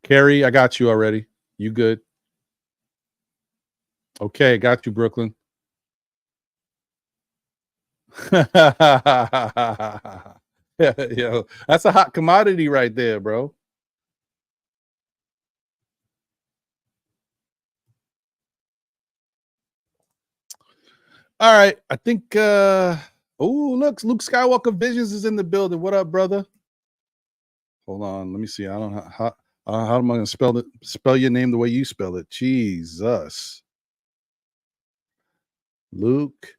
Carrie, I got you already. You good? Okay, got you, Brooklyn. Yo, that's a hot commodity right there, bro. All right, I think look, Luke Skywalker Visions is in the building. What up, brother? Hold on, let me see. I don't know How am I going to spell it? Spell your name the way you spell it. Jesus. Luke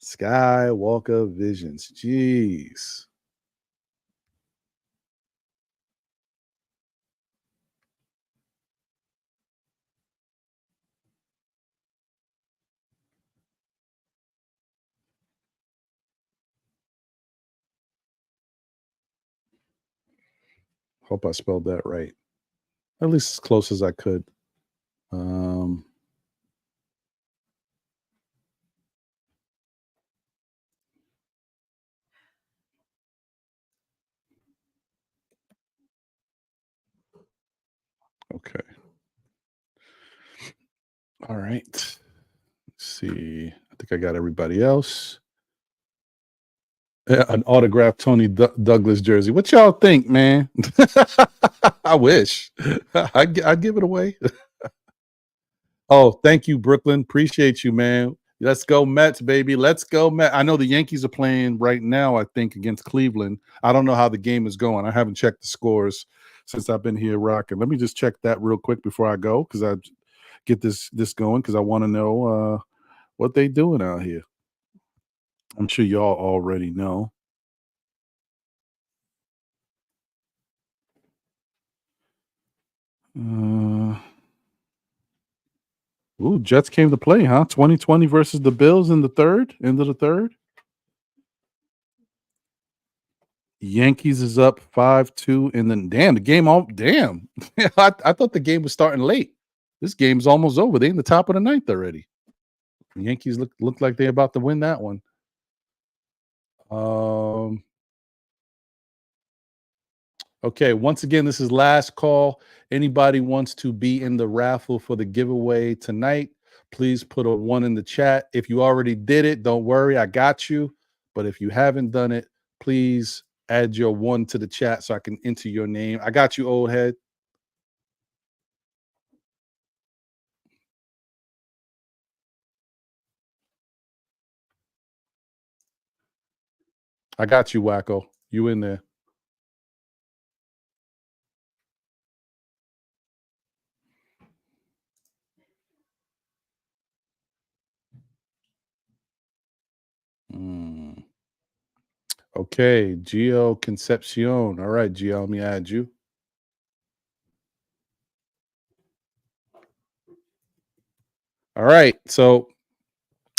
Skywalker Visions. Jeez. Hope I spelled that right. At least as close as I could. Okay. All right. Let's see. I think I got everybody else. Yeah, an autographed Tony Douglas jersey. What y'all think, man? I wish. I'd give it away. Oh, thank you, Brooklyn. Appreciate you, man. Let's go Mets, baby. Let's go Mets. I know the Yankees are playing right now, I think, against Cleveland. I don't know how the game is going. I haven't checked the scores since I've been here rocking. Let me just check that real quick before I go, because I get this going, because I want to know what they doing out here. I'm sure y'all already know. Ooh, Jets came to play, huh? 2020 versus the Bills in the third, end of the third. Yankees is up 5-2, and then damn, the game damn. I thought the game was starting late. This game's almost over. They in the top of the ninth already. The Yankees look like they're about to win that one. Okay, once again, this is last call. Anybody wants to be in the raffle for the giveaway tonight, please put a 1 in the chat. If you already did it, don't worry, I got you. But if you haven't done it, please add your 1 to the chat so I can enter your name. I got you, old head. I got you, Wacko. You in there. Okay, Gio Concepcion. All right, Gio, let me add you. All right, so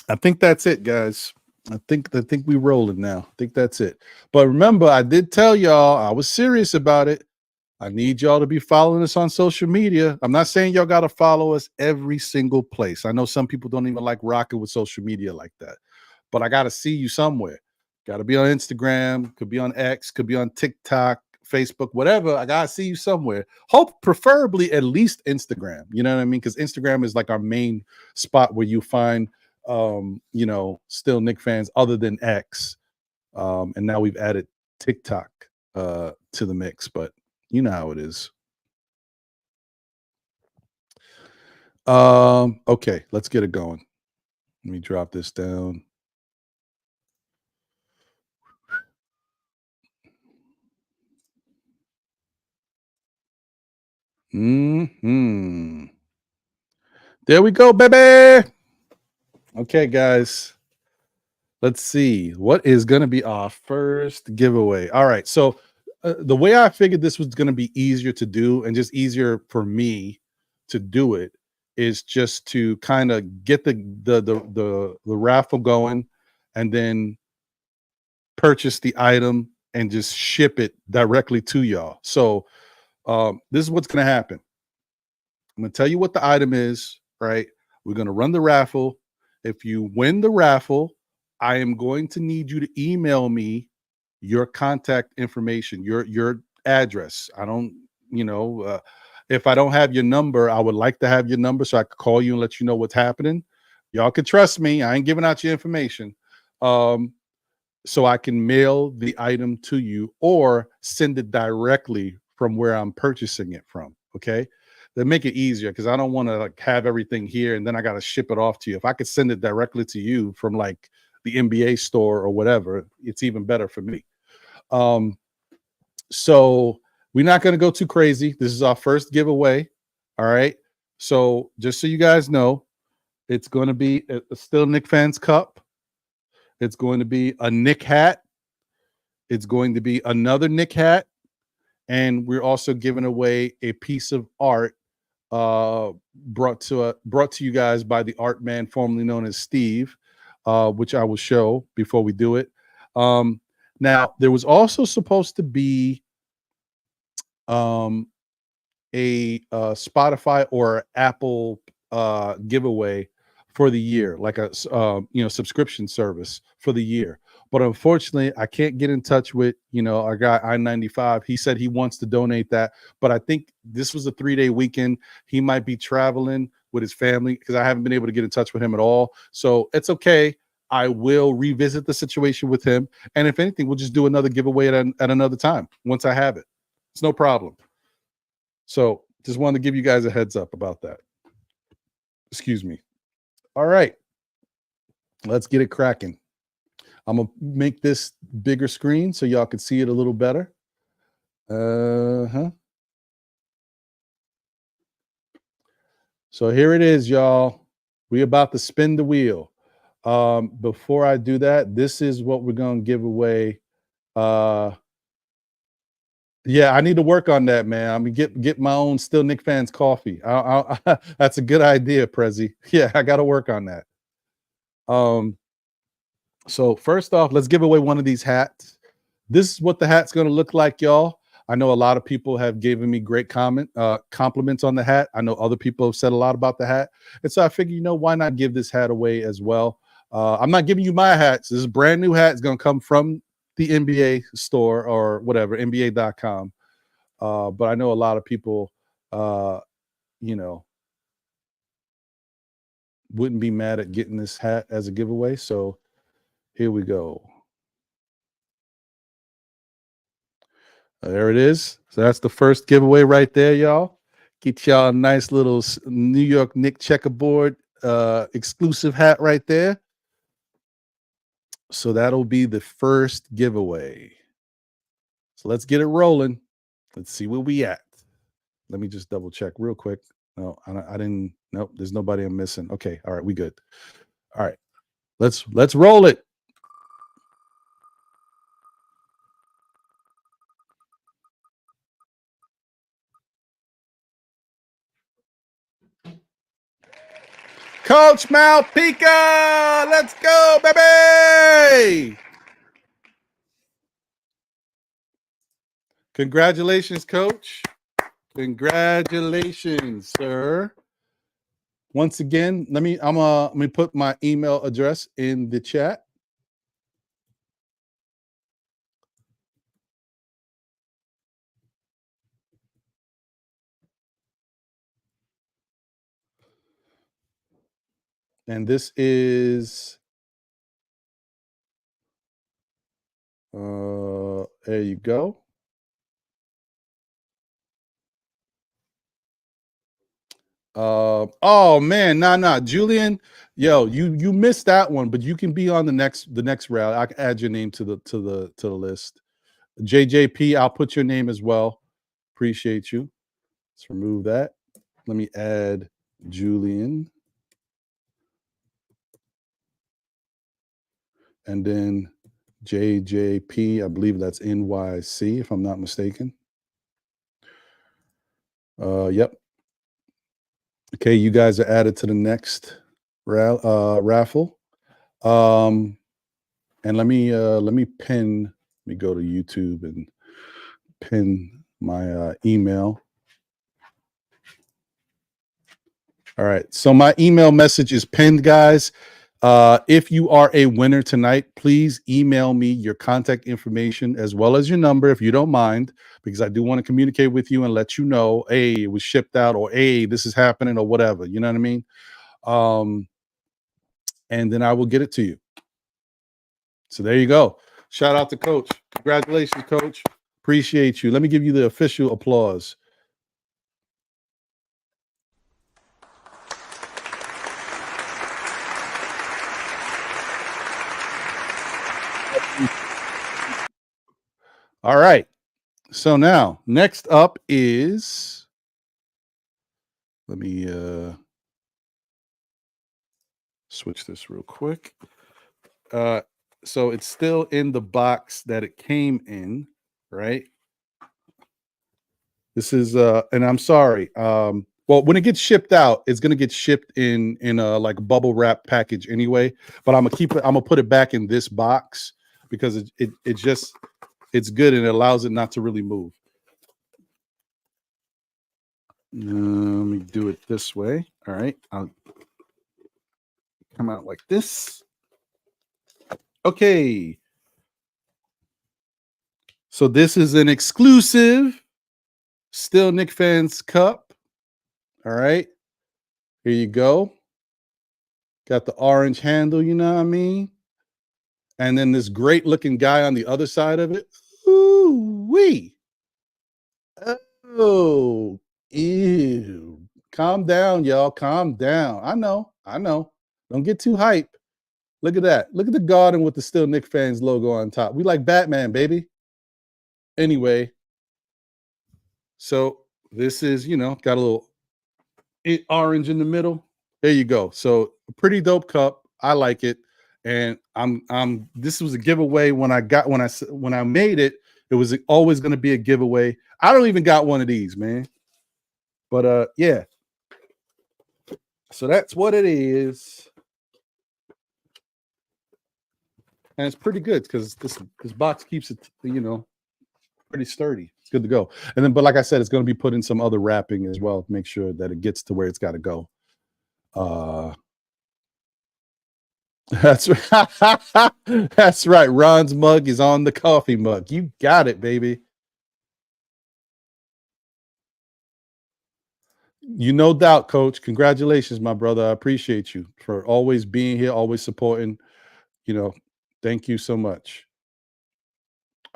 I think that's it, guys. I think we rolling now. I think that's it. But remember, I did tell y'all I was serious about it. I need y'all to be following us on social media. I'm not saying y'all got to follow us every single place. I know some people don't even like rocking with social media like that, but I got to see you somewhere. Got to be on Instagram, could be on X, could be on TikTok, Facebook, whatever. I got to see you somewhere. Hope preferably at least Instagram. You know what I mean? Because Instagram is like our main spot where you find, still Knick fans other than X. And now we've added TikTok to the mix, but you know how it is. Okay, let's get it going. Let me drop this down. There we go, baby. Okay, guys. Let's see. What is going to be our first giveaway? All right. So the way I figured this was going to be easier to do and just easier for me to do it is just to kind of get the raffle going and then purchase the item and just ship it directly to y'all. So this is what's going to happen. I'm going to tell you what the item is, right? We're going to run the raffle. If you win the raffle, I am going to need you to email me your contact information, your address. I don't, if I don't have your number, I would like to have your number so I could call you and let you know what's happening. Y'all can trust me. I ain't giving out your information. So I can mail the item to you or send it directly from where I'm purchasing it from. Okay. They make it easier because I don't want to like have everything here and then I got to ship it off to you. If I could send it directly to you from like the NBA store or whatever, it's even better for me. So we're not going to go too crazy. This is our first giveaway. All right. So just so you guys know, it's going to be a Still Knick Fans Cup. It's going to be a Knick hat. It's going to be another Knick hat. And we're also giving away a piece of art brought to you guys by the art man formerly known as Steve, which I will show before we do it. Now, there was also supposed to be a Spotify or Apple giveaway for the year, like a subscription service for the year. But unfortunately, I can't get in touch with our guy I-95. He said he wants to donate that, but I think this was a 3-day weekend. He might be traveling with his family because I haven't been able to get in touch with him at all. So it's okay. I will revisit the situation with him, and if anything, we'll just do another giveaway at another time once I have it. It's no problem. So just wanted to give you guys a heads up about that. Excuse me. All right. Let's get it cracking. I'm going to make this bigger screen so y'all can see it a little better. So here it is, y'all. We're about to spin the wheel. Before I do that, this is what we're going to give away. Yeah, I need to work on that, man. I'm gonna get my own Still Knick Fans coffee. That's a good idea, Prezi. Yeah, I got to work on that. So first off, let's give away one of these hats. This is what the hat's going to look like, y'all. I know a lot of people have given me great compliments on the hat. I know other people have said a lot about the hat, and so I figured, why not give this hat away as well? I'm not giving you my hats. This is a brand new hat. It's going to come from the NBA store or whatever, NBA.com. But I know a lot of people, wouldn't be mad at getting this hat as a giveaway. So here we go. There it is. So that's the first giveaway right there, y'all. Get y'all a nice little New York Knicks checkerboard exclusive hat right there. So that'll be the first giveaway. So let's get it rolling. Let's see where we at. Let me just double check real quick. No, I didn't. Nope, there's nobody I'm missing. Okay, all right, we good. All right, let's roll it. Coach Malpica, let's go, baby! Congratulations, Coach. Congratulations, sir. Once again, let me put my email address in the chat. And this is there you go. Oh man, nah. Julian, yo, you missed that one, but you can be on the next round. I can add your name to the list. JJP, I'll put your name as well. Appreciate you. Let's remove that. Let me add Julian. And then JJP, I believe that's NYC, if I'm not mistaken. Yep. Okay, you guys are added to the next raffle. And let me pin. Let me go to YouTube and pin my email. All right, so my email message is pinned, guys. If you are a winner tonight, please email me your contact information as well as your number, if you don't mind, because I do want to communicate with you and let you know, hey, it was shipped out, or hey, this is happening, or whatever. You know what I mean? And then I will get it to you. So there you go. Shout out to Coach. Congratulations, Coach. Appreciate you. Let me give you the official applause. All right. So now, next up is, let me switch this real quick. So it's still in the box that it came in, right? This is and I'm sorry. Well, when it gets shipped out, it's gonna get shipped in a like bubble wrap package anyway. But I'm gonna keep it. I'm gonna put it back in this box because it just it's good and it allows it not to really move. Let me do it this way. All right, I'll come out like this. Okay. So this is an exclusive Still Nick Fans cup. All right. Here you go. Got the orange handle, you know what I mean? And then this great looking guy on the other side of it. Ooh wee. Oh, ew. Calm down, y'all. Calm down. I know. I know. Don't get too hype. Look at that. Look at the garden with the Still Nick Fans logo on top. We like Batman, baby. Anyway, so this is, got a little orange in the middle. There you go. So a pretty dope cup. I like it. And I'm this was a giveaway when I made it, it was always going to be a giveaway. I don't even got one of these, man. But yeah. So that's what it is. And it's pretty good because this box keeps it, pretty sturdy. It's good to go. And then, but like I said, it's going to be put in some other wrapping as well to make sure that it gets to where it's got to go. That's right. That's right. Ron's mug is on the coffee mug. You got it, baby. You no doubt, coach. Congratulations, my brother. I appreciate you for always being here, always supporting. Thank you so much.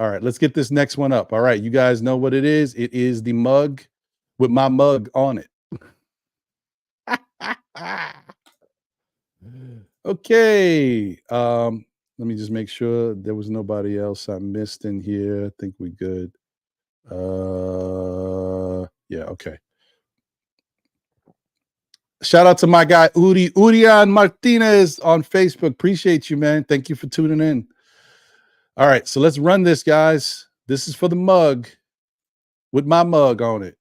All right, let's get this next one up. All right, you guys know what it is. It is the mug with my mug on it. Okay. Let me just make sure there was nobody else I missed in here. I think we good. Yeah, okay. Shout out to my guy Urian Martinez on Facebook. Appreciate you, man. Thank you for tuning in. All right, so let's run this, guys. This is for the mug with my mug on it.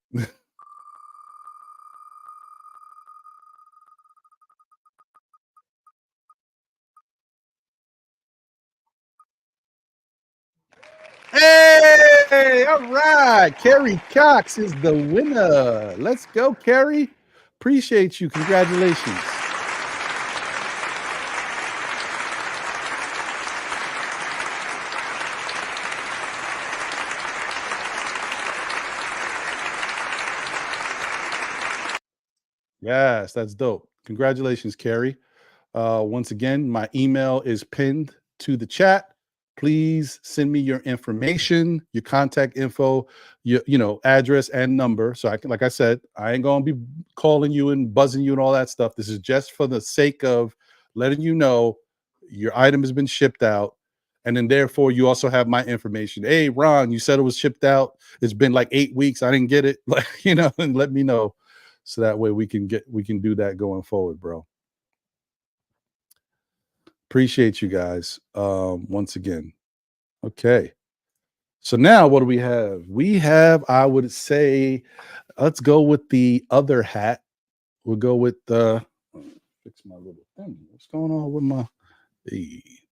Hey, all right. Carrie Cox is the winner. Let's go, Carrie. Appreciate you. Congratulations. Yes, that's dope. Congratulations, Carrie. Once again, my email is pinned to the chat. Please send me your information, your contact info, your address and number. So like I said, I ain't gonna be calling you and buzzing you and all that stuff. This is just for the sake of letting you know your item has been shipped out. And then therefore you also have my information. Hey, Ron, you said it was shipped out. It's been like 8 weeks. I didn't get it. Like, and let me know. So that way we can do that going forward, bro. Appreciate you guys once again. Okay. So now what do we have? We have, I would say, let's go with the other hat. We'll go with fix my little thing. What's going on with my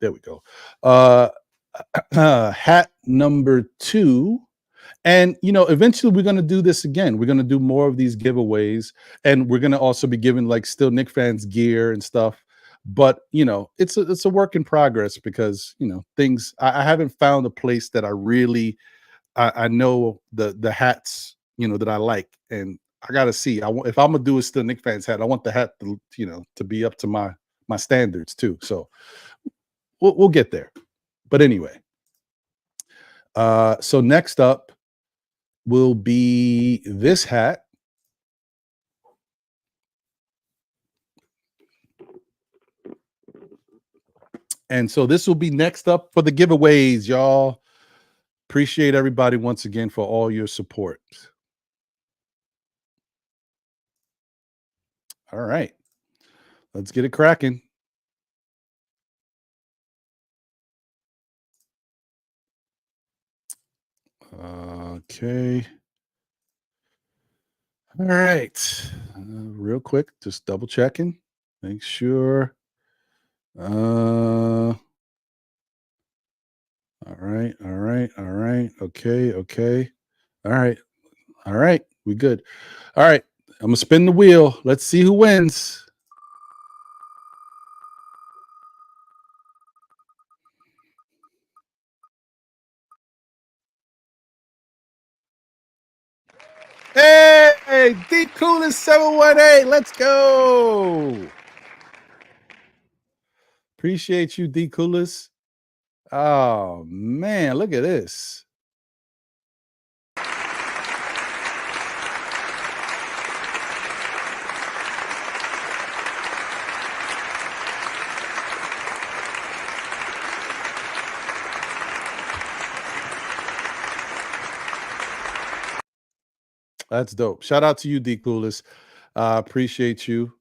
there we go. Hat number 2. And eventually we're going to do this again. We're going to do more of these giveaways, and we're going to also be giving like Still Nick Fans gear and stuff. But it's a work in progress because things I haven't found a place that I really I know the hats that I like, and I gotta see. If I'm gonna do a Still Nick Fans hat, I want the hat to be up to my standards too. So we'll get there. But anyway, so next up will be this hat. And so this will be next up for the giveaways, y'all. Appreciate everybody once again for all your support. All right. Let's get it cracking. Okay. All right. Real quick, just double checking. Make sure. All right. All right. All right. Okay. Okay. All right. All right. We good. All right. I'm going to spin the wheel. Let's see who wins. Hey, D Coolest 718. Let's go. Appreciate you, D Coolest. Oh, man. Look at this. That's dope. Shout out to you, D Coolest. Appreciate you.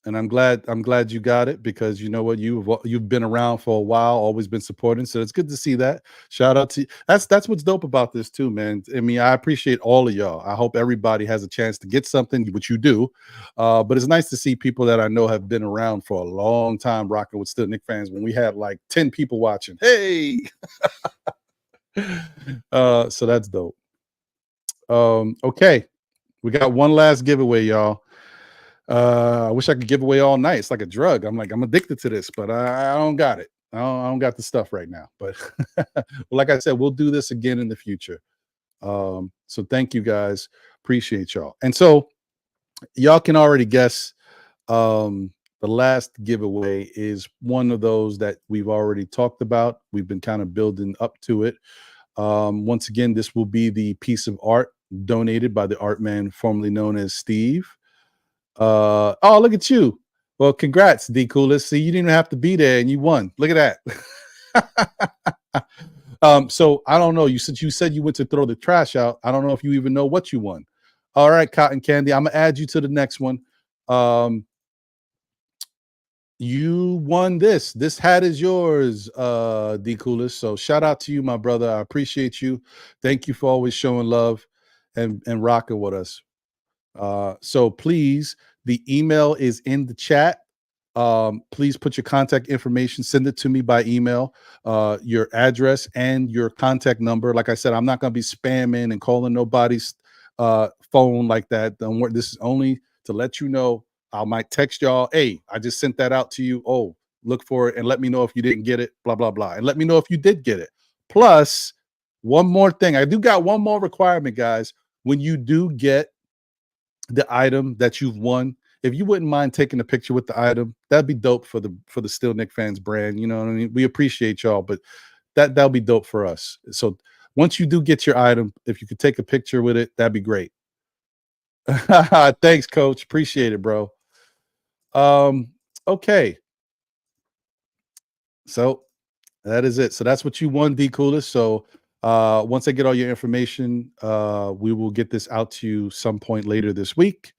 And I'm glad you got it, because you know what, you've been around for a while, always been supporting. So it's good to see that. Shout out to you. That's what's dope about this too, man. I mean, I appreciate all of y'all. I hope everybody has a chance to get something, which you do. But it's nice to see people that I know have been around for a long time rocking with Still Knicks fans when we had like 10 people watching. Hey. So that's dope. Okay. We got one last giveaway, y'all. I wish I could give away all night. It's like a drug. I'm addicted to this, but I don't got it. I don't got the stuff right now. But like I said, we'll do this again in the future. So thank you guys. Appreciate y'all. And so y'all can already guess, the last giveaway is one of those that we've already talked about. We've been kind of building up to it. Once again, this will be the piece of art donated by the art man formerly known as Steve. Oh, look at you. Well, congrats, D Coolest. See, you didn't even have to be there and you won. Look at that. So I don't know. You said you went to throw the trash out. I don't know if you even know what you won. All right, Cotton Candy. I'm gonna add you to the next one. You won this. This hat is yours, D Coolest. So shout out to you, my brother. I appreciate you. Thank you for always showing love and rocking with us. So please, the email is in the chat. Please put your contact information, send it to me by email, your address and your contact number. Like I said, I'm not going to be spamming and calling nobody's phone like that. Don't worry. This is only to let you know. I might text y'all, hey, I just sent that out to you. Oh, look for it and let me know if you didn't get it, blah, blah, blah. And let me know if you did get it. Plus, one more thing. I do got one more requirement, guys. When you do get the item that you've won, if you wouldn't mind taking a picture with the item, that'd be dope for the Still Knicks fans brand. You know what I mean? We appreciate y'all, but that'll be dope for us. So once you do get your item, if you could take a picture with it, that'd be great. Thanks, Coach. Appreciate it, bro. Okay. So that is it. So that's what you won, D Coolest. So once I get all your information, we will get this out to you some point later this week.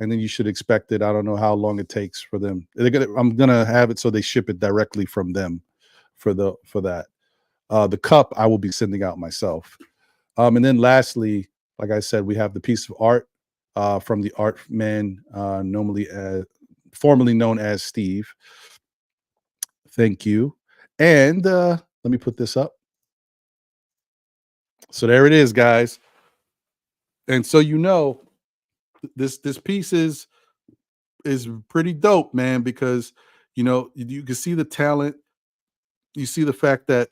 And then you should expect it. I don't know how long it takes for them. I'm gonna have it so they ship it directly from them for that. The cup I will be sending out myself. And then lastly, like I said, we have the piece of art from the art man, formerly known as Steve. Thank you. And let me put this up. So there it is, guys. And so you know, this piece is pretty dope, man, because you know you can see the talent. You see the fact that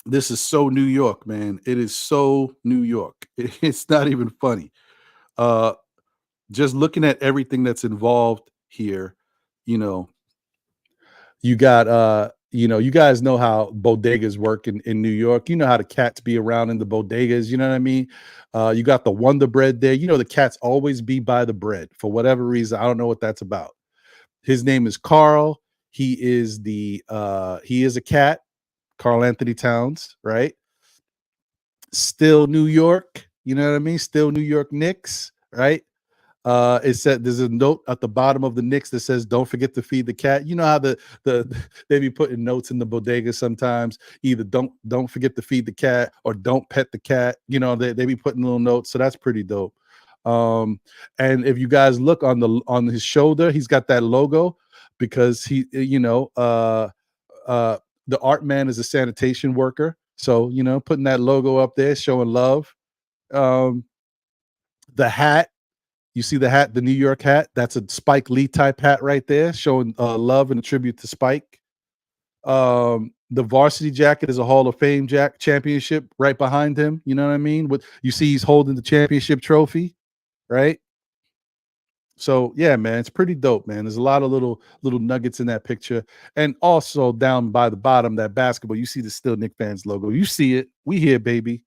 this is so New York, man. It is so New York. It's not even funny. Just looking at everything that's involved here, you know, you got you guys know how bodegas work in New York. You know how the cats be around in the bodegas, you know what I mean? You got the Wonder Bread there. You know the cats always be by the bread for whatever reason. I don't know what that's about. His name is Carl. He is a cat. Karl Anthony Towns, right? Still New York, you know what I mean? Still New York Knicks, right? It said there's a note at the bottom of the Knicks that says, "Don't forget to feed the cat." You know how the they be putting notes in the bodega sometimes. Either don't forget to feed the cat or don't pet the cat. You know they be putting little notes, so that's pretty dope. And if you guys look on his shoulder, he's got that logo because the art man is a sanitation worker, so putting that logo up there, showing love. Um, the hat. You see the hat, the New York hat? That's a Spike Lee type hat right there, showing love and a tribute to Spike. The varsity jacket is a Hall of Fame championship right behind him. You know what I mean? You see, he's holding the championship trophy, right? So yeah, man, it's pretty dope, man. There's a lot of little nuggets in that picture, and also down by the bottom, that basketball. You see the Still Knick Fans logo. You see it. We here, baby.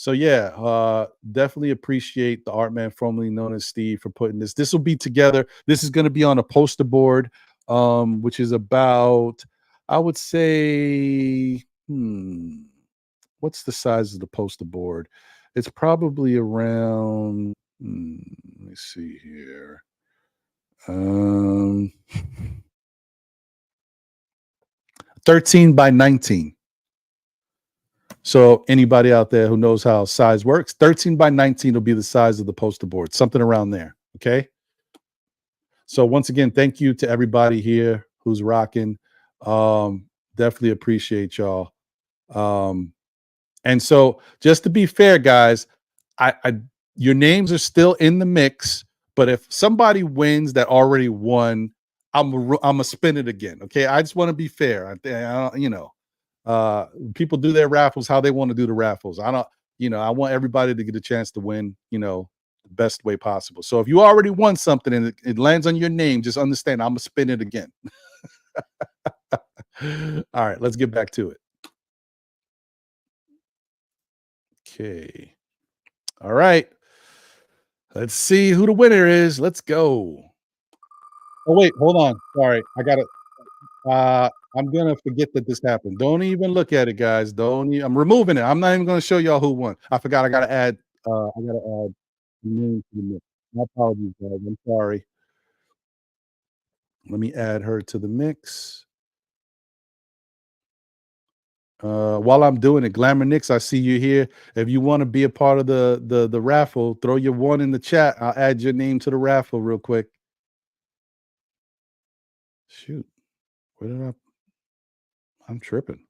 So yeah, definitely appreciate the art man formerly known as Steve for putting this. This will be together. This is going to be on a poster board, which is about, I would say, what's the size of the poster board? It's probably around. Let me see here. 13 by 19. So anybody out there who knows how size works, 13 by 19 will be the size of the poster board, something around there. Okay. So once again, thank you to everybody here who's rocking. Definitely appreciate y'all. And so just to be fair, guys, your names are still in the mix, but if somebody wins that already won, I'm gonna spin it again. Okay. I just want to be fair. People do their raffles how they want to do the raffles. I want everybody to get a chance to win, the best way possible. So if you already won something and it lands on your name, just understand I'm gonna spin it again. All right, let's get back to it. Okay. All right. Let's see who the winner is. Let's go. Oh, wait, hold on. Sorry. I'm gonna forget that this happened. Don't even look at it, guys. I'm removing it. I'm not even gonna show y'all who won. I forgot I gotta add the name to the mix. My apologies, guys. I'm sorry. Let me add her to the mix. While I'm doing it, Glamour Knicks, I see you here. If you want to be a part of the raffle, throw your one in the chat. I'll add your name to the raffle real quick. Shoot, where did I'm tripping.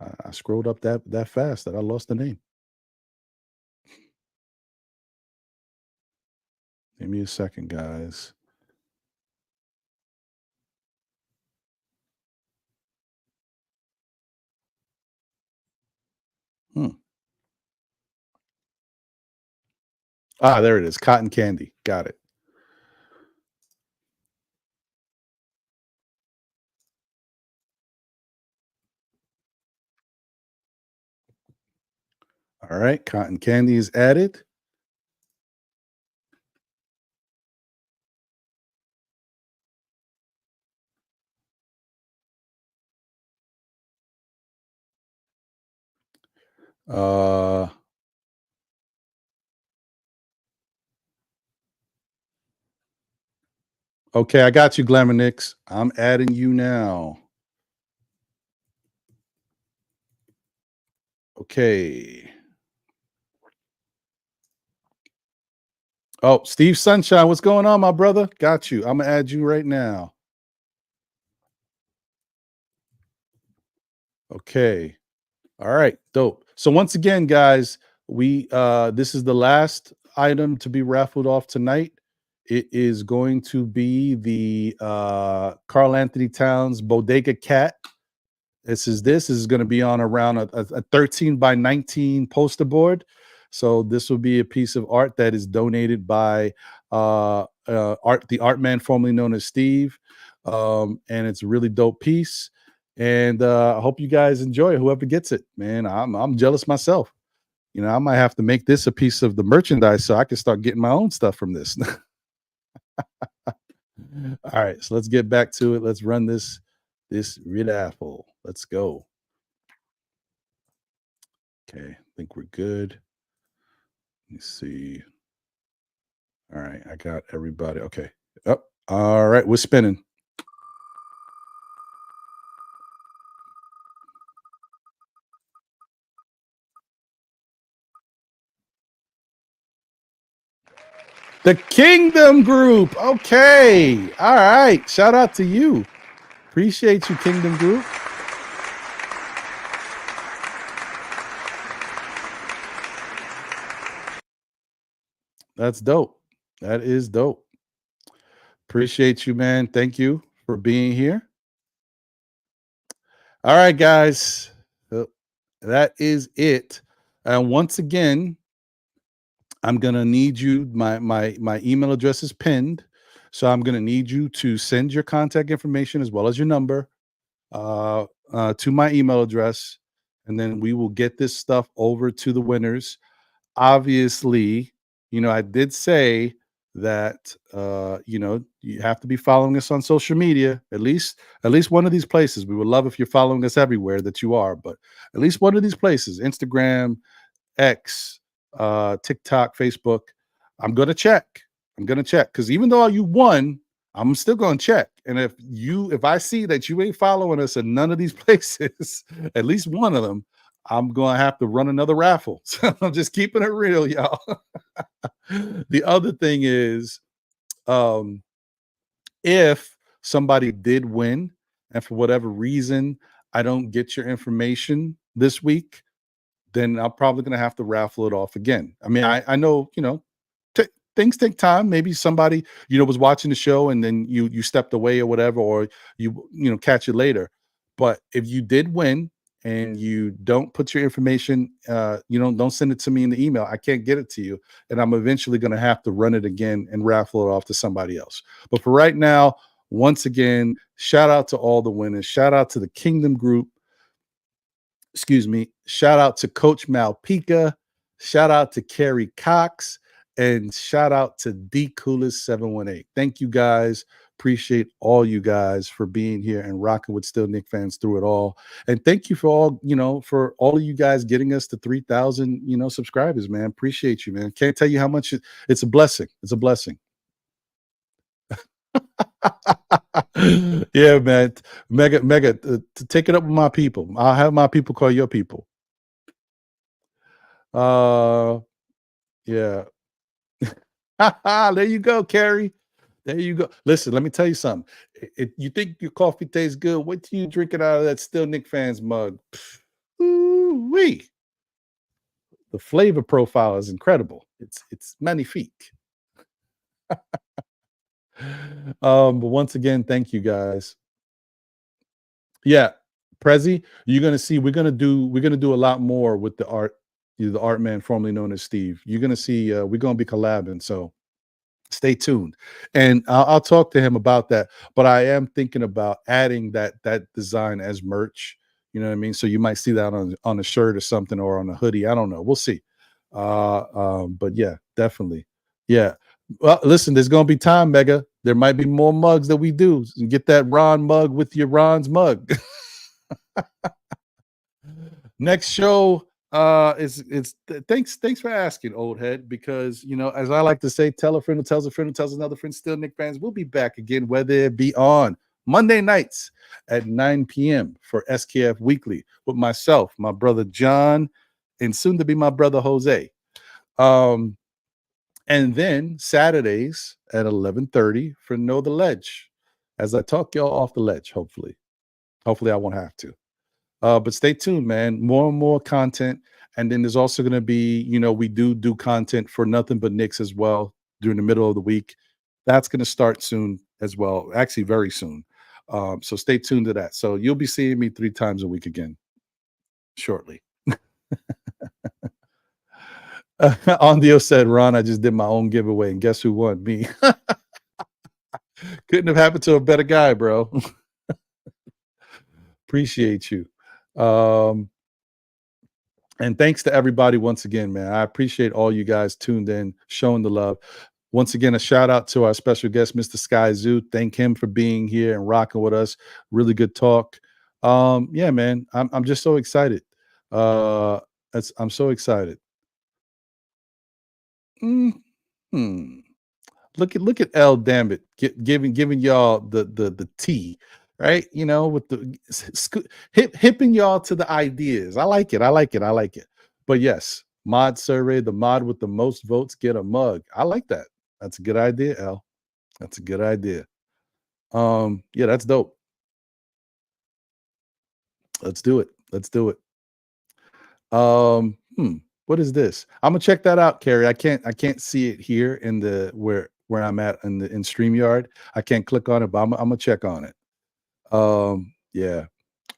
I scrolled up that fast that I lost the name. Give me a second, guys. There it is. Cotton Candy. Got it. All right. Cotton Candy is added. Okay, I got you, Glamour Knicks. I'm adding you now. Okay. Oh, Steve Sunshine, what's going on, my brother? Got you. I'm gonna add you right now. Okay. All right, dope. So once again, guys, this is the last item to be raffled off tonight. It is going to be the Karl Anthony Towns Bodega Cat. This is going to be on around a 13 by 19 poster board. So this will be a piece of art that is donated by the art man formerly known as Steve. And it's a really dope piece. And I hope you guys enjoy it. Whoever gets it, man. I'm jealous myself. I might have to make this a piece of the merchandise so I can start getting my own stuff from this. All right, so let's get back to it. Let's run this raffle. Let's go. Okay, I think we're good. Let me see. All right, I got everybody. Okay. Up. All right, we're spinning. The Kingdom Group. Okay. All right. Shout out to you. Appreciate you, Kingdom Group. That's dope. That is dope. Appreciate you, man. Thank you for being here. All right, guys. That is it. And once again, I'm gonna need you. My email address is pinned, so I'm gonna need you to send your contact information as well as your number to my email address, and then we will get this stuff over to the winners. Obviously, I did say that you have to be following us on social media, at least one of these places. We would love if you're following us everywhere that you are, but at least one of these places: Instagram, X, TikTok, Facebook. I'm gonna check. Because even though you won, I'm still gonna check. And if I see that you ain't following us in none of these places, at least one of them, I'm gonna have to run another raffle. So I'm just keeping it real, y'all. The other thing is, if somebody did win and for whatever reason I don't get your information this week, then I'm probably going to have to raffle it off again. I mean, I know, things take time. Maybe somebody, was watching the show and then you stepped away or whatever, or catch it later. But if you did win and you don't put your information, don't send it to me in the email, I can't get it to you. And I'm eventually going to have to run it again and raffle it off to somebody else. But for right now, once again, shout out to all the winners. Shout out to the Kingdom Group. Excuse me. Shout out to Coach Malpica. Shout out to Kerry Cox. And shout out to D Coolest 718. Thank you guys. Appreciate all you guys for being here and rocking with Still Knick fans through it all. And thank you for all of you guys getting us to 3,000, subscribers, man. Appreciate you, man. Can't tell you how much it's a blessing. It's a blessing. Yeah, man. Mega, take it up with my people. I'll have my people call your people. Yeah. There you go, Carrie. There you go. Listen, let me tell you something. If you think your coffee tastes good, wait till you drink it out of that Still Knick fans mug. Ooh-wee. The flavor profile is incredible. It's magnifique. But once again, thank you guys. Yeah, Prezi, you're gonna see we're gonna do a lot more with the art man formerly known as Steve. You're gonna see we're gonna be collabing, so stay tuned. And I'll talk to him about that. But I am thinking about adding that design as merch. You know what I mean? So you might see that on a shirt or something, or on a hoodie. I don't know. We'll see. But yeah, definitely. Yeah. Well, listen, there's gonna be time, Mega. There might be more mugs that we do. Get that Ron mug with your Ron's mug. Next show it's thanks for asking, old head, because as I like to say, tell a friend who tells a friend who tells another friend. Still Knick fans, we'll be back again, whether it be on Monday nights at 9 p.m. for SKF Weekly with myself, my brother John, and soon to be my brother Jose. And then Saturdays at 11:30 for Know the Ledge, as I talk y'all off the ledge. Hopefully I won't have to. But stay tuned, man. More and more content. And then there's also going to be, we do content for Nothing But Knicks as well during the middle of the week. That's going to start soon as well. Actually, very soon. So stay tuned to that. So you'll be seeing me 3 times a week again shortly. Andio said, Ron, I just did my own giveaway. And guess who won? Me. Couldn't have happened to a better guy, bro. Appreciate you. And thanks to everybody once again, man. I appreciate all you guys tuned in, showing the love. Once again, a shout out to our special guest, Mr. Skyzoo. Thank him for being here and rocking with us. Really good talk. Yeah, man. I'm just so excited. I'm so excited. Hmm. Look at L. Damn it, giving y'all the tea, right? You know, with the hipping y'all to the ideas. I like it. I like it. I like it. But yes, mod survey. The mod with the most votes get a mug. I like that. That's a good idea, L. That's a good idea. Yeah, that's dope. Let's do it. Let's do it. What is this? I'm gonna check that out, Carrie. I can't see it here in the where I'm at in StreamYard. I can't click on it, but I'm gonna check on it. Yeah.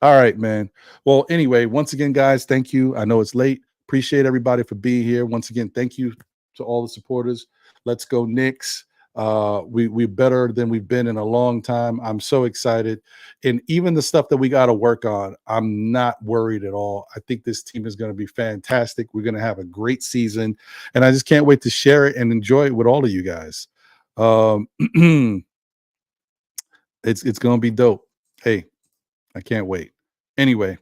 All right, man. Well, anyway, once again, guys, thank you. I know it's late. Appreciate everybody for being here. Once again, thank you to all the supporters. Let's go Knicks. We're better than we've been in a long time. I'm so excited. And even the stuff that we got to work on, I'm not worried at all. I think this team is going to be fantastic. We're going to have a great season. And I just can't wait to share it and enjoy it with all of you guys. It's going to be dope. Hey, I can't wait. Anyway,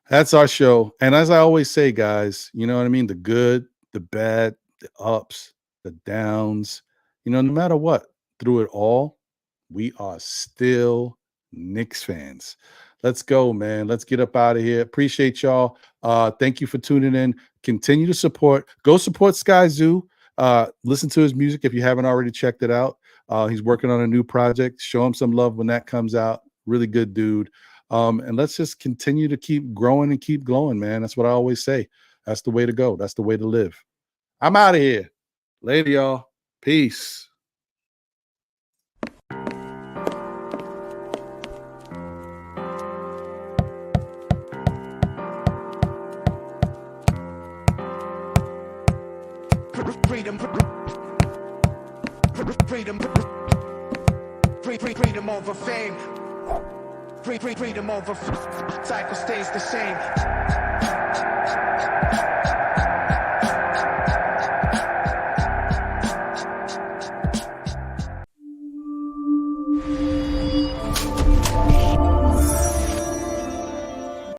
that's our show. And as I always say, guys, you know what I mean? The good, the bad, the ups, the downs, you know, no matter what, through it all, we are still Knicks fans. Let's go, man. Let's get up out of here. Appreciate y'all. Thank you for tuning in. Continue to support. Go support Skyzoo. Listen to his music if you haven't already checked it out. He's working on a new project. Show him some love when that comes out. Really good dude. And let's just continue to keep growing and keep glowing, man. That's what I always say. That's the way to go. That's the way to live. I'm out of here. Later, y'all. Peace. Freedom, freedom over fame. Freedom over cycle stays the same.